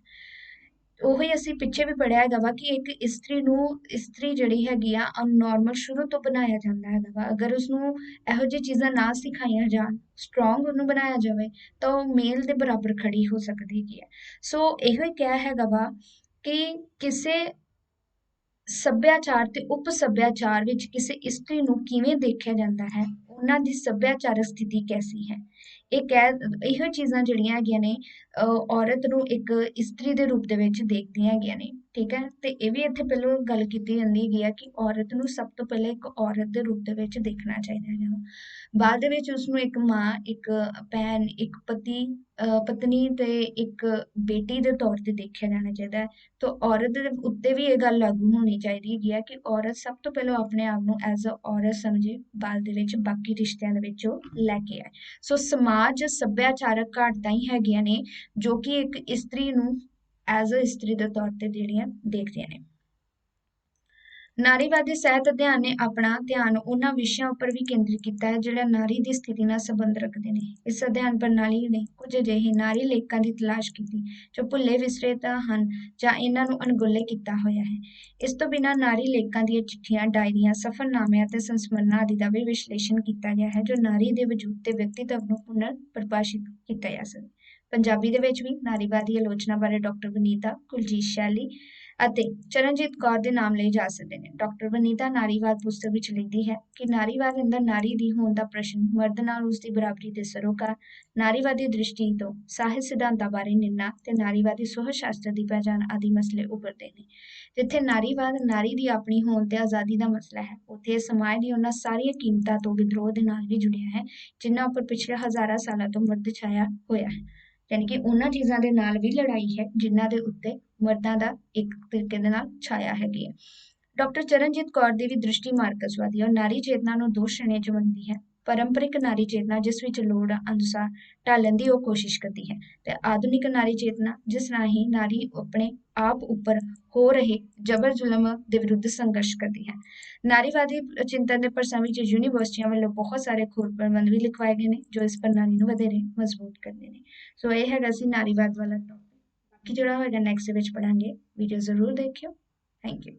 ਉਹੀ ਅਸੀਂ ਪਿੱਛੇ ਵੀ ਪੜ੍ਹਿਆ ਹੈਗਾ ਵਾ ਕਿ ਇੱਕ ਇਸਤਰੀ ਜਿਹੜੀ ਹੈਗੀ ਆ ਅਨਨੋਰਮਲ ਸ਼ੁਰੂ ਤੋਂ ਬਣਾਇਆ ਜਾਂਦਾ ਹੈਗਾ ਵਾ। ਅਗਰ ਉਸਨੂੰ ਇਹੋ ਜਿਹੀ ਚੀਜ਼ਾਂ ਨਾ ਸਿਖਾਈਆਂ ਜਾਣ, ਸਟਰੋਂਗ ਉਹਨੂੰ ਬਣਾਇਆ ਜਾਵੇ ਤਾਂ ਉਹ ਮੇਲ ਦੇ ਬਰਾਬਰ ਖੜੀ ਹੋ ਸਕਦੀ ਹੈਗੀ ਹੈ। ਸੋ ਇਹੋ ਹੀ ਕਿਹਾ ਹੈਗਾ ਵਾ ਕਿ ਕਿਸੇ ਸੱਭਿਆਚਾਰ ਤੇ ਉਪ ਸੱਭਿਆਚਾਰ ਵਿੱਚ ਕਿਸੇ ਇਸਤਰੀ ਨੂੰ ਕਿਵੇਂ ਦੇਖਿਆ ਜਾਂਦਾ ਹੈ, ਉਹਨਾਂ ਦੀ ਸੱਭਿਆਚਾਰਕ ਸਥਿਤੀ ਕੈਸੀ ਹੈ। ਇਹੋ ਚੀਜ਼ਾਂ ਜਿਹੜੀਆਂ ਹੈਗੀਆਂ ਨੇ ਔਰਤ ਨੂੰ ਇੱਕ ਇਸਤਰੀ ਦੇ ਰੂਪ ਦੇ ਵਿੱਚ ਦੇਖਦੀਆਂ ਹੈਗੀਆਂ ਨੇ। ਠੀਕ ਹੈ, ਤੇ ਇਹ ਵੀ ਇੱਥੇ ਪਹਿਲਾਂ ਗੱਲ ਕੀਤੀ ਜਾਂਦੀ ਹੈਗੀ ਆ ਕਿ ਔਰਤ ਨੂੰ ਸਭ ਤੋਂ ਪਹਿਲਾਂ ਇੱਕ ਔਰਤ ਦੇ ਰੂਪ ਦੇ ਵਿੱਚ ਦੇਖਣਾ ਚਾਹੀਦਾ ਹੈ। ਬਾਅਦ ਦੇ ਵਿੱਚ ਉਸਨੂੰ ਇੱਕ ਮਾਂ, ਇੱਕ ਭੈਣ, ਇੱਕ ਪਤਨੀ ਤੇ ਇੱਕ ਬੇਟੀ ਦੇ ਤੌਰ ਤੇ ਦੇਖਿਆ ਜਾਣਾ ਚਾਹੀਦਾ ਹੈ। ਤਾਂ ਔਰਤ ਦੇ ਉੱਤੇ ਵੀ ਇਹ ਗੱਲ ਲਾਗੂ ਹੋਣੀ ਚਾਹੀਦੀ ਹੈਗੀ ਆ ਕਿ ਔਰਤ ਸਭ ਤੋਂ ਪਹਿਲਾਂ ਆਪਣੇ ਆਪ ਨੂੰ ਐਜ਼ ਅ ਔਰਤ ਸਮਝੇ, ਬਾਅਦ ਦੇ ਵਿੱਚ ਬਾਕੀ ਰਿਸ਼ਤਿਆਂ ਦੇ ਵਿੱਚ ਉਹ ਲੈ ਕੇ ਆਏ। ਸੋ ਸਮਾਜ ਸੱਭਿਆਚਾਰਕ ਘਾਟਾਂ ਹੀ ਹੈਗੀਆਂ ਨੇ ਜੋ ਕਿ ਇੱਕ ਇਸਤਰੀ ਨੂੰ ਐਜ਼ ਅ ਇਸਤਰੀ ਦੇ ਤੌਰ ਤੇ ਜਿਹੜੀਆਂ ਦੇਖਦੀਆਂ ਨੇ। ਨਾਰੀਵਾਦੀ ਸਾਹਿਤ ਅਧਿਐਨ ਨੇ ਆਪਣਾ ਧਿਆਨ ਉਹਨਾਂ ਵਿਸ਼ਿਆਂ ਉੱਪਰ ਵੀ ਕੇਂਦਰਿਤ ਕੀਤਾ ਹੈ ਜਿਹੜਾ ਨਾਰੀ ਦੀ ਸਥਿਤੀ ਨਾਲ ਸੰਬੰਧ ਰੱਖਦੇ ਨੇ। ਇਸ ਅਧਿਐਨ ਪ੍ਰਣਾਲੀ ਨੇ ਕੁਝ ਅਜਿਹੇ ਨਾਰੀ ਲੇਖਕਾਂ ਦੀ ਤਲਾਸ਼ ਕੀਤੀ ਜੋ ਭੁੱਲੇ ਵਿਸਰੇ ਤਾਂ ਹਨ ਜਾਂ ਇਹਨਾਂ ਨੂੰ ਅਣਗੌਲੇ ਕੀਤਾ ਹੋਇਆ ਹੈ। ਇਸ ਤੋਂ ਬਿਨਾਂ ਨਾਰੀ ਲੇਖਕਾਂ ਦੀਆਂ ਚਿੱਠੀਆਂ, ਡਾਇਰੀਆਂ, ਸਫ਼ਰਨਾਮਿਆਂ ਅਤੇ ਸੰਸਮਰਨਾਂ ਆਦਿ ਦਾ ਵੀ ਵਿਸ਼ਲੇਸ਼ਣ ਕੀਤਾ ਗਿਆ ਹੈ ਜੋ ਨਾਰੀ ਦੇ ਵਜੂਦ ਤੇ ਵਿਅਕਤੀਤਵ ਨੂੰ ਪੁਨਰ ਪਰਿਭਾਸ਼ਿਤ ਕੀਤਾ ਜਾ ਸਕੇ। ਪੰਜਾਬੀ ਦੇ ਵਿੱਚ ਵੀ ਨਾਰੀਵਾਦੀ ਆਲੋਚਨਾ ਬਾਰੇ ਡਾਕਟਰ ਵਨੀਤਾ, ਕੁਲਜੀਤ ਸ਼ੈਲੀ ਅਤੇ ਚਰਨਜੀਤ ਕੌਰ ਦੇ ਨਾਮ ਲਏ ਜਾ ਸਕਦੇ ਨੇ। ਡਾਕਟਰ ਵਨੀਤਾ ਨਾਰੀਵਾਦ ਪੁਸਤਕ ਵਿੱਚ ਲਿਖਦੀ ਹੈ ਕਿ ਨਾਰੀਵਾਦ ਅੰਦਰ ਨਾਰੀ ਦੀ ਹੋਂਦ ਦਾ ਪ੍ਰਸ਼ਨ, ਮਰਦ ਨਾਲ ਉਸ ਦੀ ਬਰਾਬਰੀ ਦੇ ਸਰੋਕਾਰ, ਨਾਰੀਵਾਦੀ ਦ੍ਰਿਸ਼ਟੀ ਤੋਂ ਸਾਹਿਤ ਸਿਧਾਂਤਾਂ ਬਾਰੇ ਨਿਰਣਾ ਤੇ ਨਾਰੀਵਾਦੀ ਸੋਚ ਸ਼ਾਸਤਰ ਦੀ ਪਹਿਚਾਣ ਆਦਿ ਮਸਲੇ ਉੱਭਰਦੇ ਨੇ। ਜਿੱਥੇ ਨਾਰੀਵਾਦ ਨਾਰੀ ਦੀ ਆਪਣੀ ਹੋਂਦ ਤੇ ਆਜ਼ਾਦੀ ਦਾ ਮਸਲਾ ਹੈ, ਉੱਥੇ ਇਹ ਸਮਾਜ ਦੀ ਉਹਨਾਂ ਸਾਰੀਆਂ ਕੀਮਤਾਂ ਤੋਂ ਵਿਦਰੋਹ ਦੇ ਨਾਲ ਵੀ ਜੁੜਿਆ ਹੈ ਜਿਨ੍ਹਾਂ ਉੱਪਰ ਪਿਛਲੇ ਹਜ਼ਾਰਾਂ ਸਾਲਾਂ ਤੋਂ ਮਰਦ ਛਾਇਆ ਹੋਇਆ ਹੈ। ਯਾਨੀ ਕਿ ਉਹਨਾਂ ਚੀਜ਼ਾਂ ਦੇ ਨਾਲ ਵੀ ਲੜਾਈ ਹੈ ਜਿਨ੍ਹਾਂ ਦੇ ਉੱਤੇ ਮਰਦਾਂ ਦਾ ਇੱਕ ਤਰੀਕੇ ਦੇ ਨਾਲ ਛਾਇਆ ਹੈਗੀ ਹੈ। ਡਾਕਟਰ ਚਰਨਜੀਤ ਕੌਰ ਦੀ ਵੀ ਦ੍ਰਿਸ਼ਟੀ ਮਾਰਕਸਵਾਦੀ ਔਰ ਨਾਰੀ ਚੇਤਨਾ ਨੂੰ ਦੋ ਸ਼੍ਰੇਣੀਆਂ 'ਚ ਵੰਡਦੀ ਹੈ। ਪਾਰੰਪਰਿਕ ਨਾਰੀ ਚੇਤਨਾ ਜਿਸ ਵਿੱਚ ਲੋੜ ਅਨੁਸਾਰ ਢਾਲਣ ਦੀ ਉਹ ਕੋਸ਼ਿਸ਼ ਕਰਦੀ ਹੈ ਤੇ ਆਧੁਨਿਕ ਨਾਰੀ ਚੇਤਨਾ ਜਿਸ ਰਾਹੀਂ ਨਾਰੀ ਆਪਣੇ ਆਪ ਉੱਪਰ ਹੋ ਰਹੇ ਜ਼ਬਰ ਜ਼ੁਲਮ ਦੇ ਵਿਰੁੱਧ ਸੰਘਰਸ਼ ਕਰਦੀ ਹੈ। ਨਾਰੀਵਾਦੀ ਚਿੰਤਨ ਦੇ ਪ੍ਰਸੰਗ ਵਿੱਚ ਯੂਨੀਵਰਸਿਟੀਆਂ ਵੱਲੋਂ ਬਹੁਤ ਸਾਰੇ ਖੋਜ ਪ੍ਰਬੰਧ ਵੀ ਲਿਖਵਾਏ ਗਏ ਨੇ ਜੋ ਇਸ ਪ੍ਰਣਾਲੀ ਨੂੰ ਵਧੇਰੇ ਮਜ਼ਬੂਤ ਕਰਦੇ ਨੇ। ਸੋ ਇਹ ਹੈਗਾ ਸੀ ਨਾਰੀਵਾਦ ਵਾਲਾ ਟੌਪਿਕ। ਬਾਕੀ ਜਿਹੜਾ ਹੋਏਗਾ ਨੈਕਸਟ ਵਿੱਚ ਪੜਾਂਗੇ। ਵੀਡੀਓ ਜ਼ਰੂਰ ਦੇਖਿਓ। Thank you.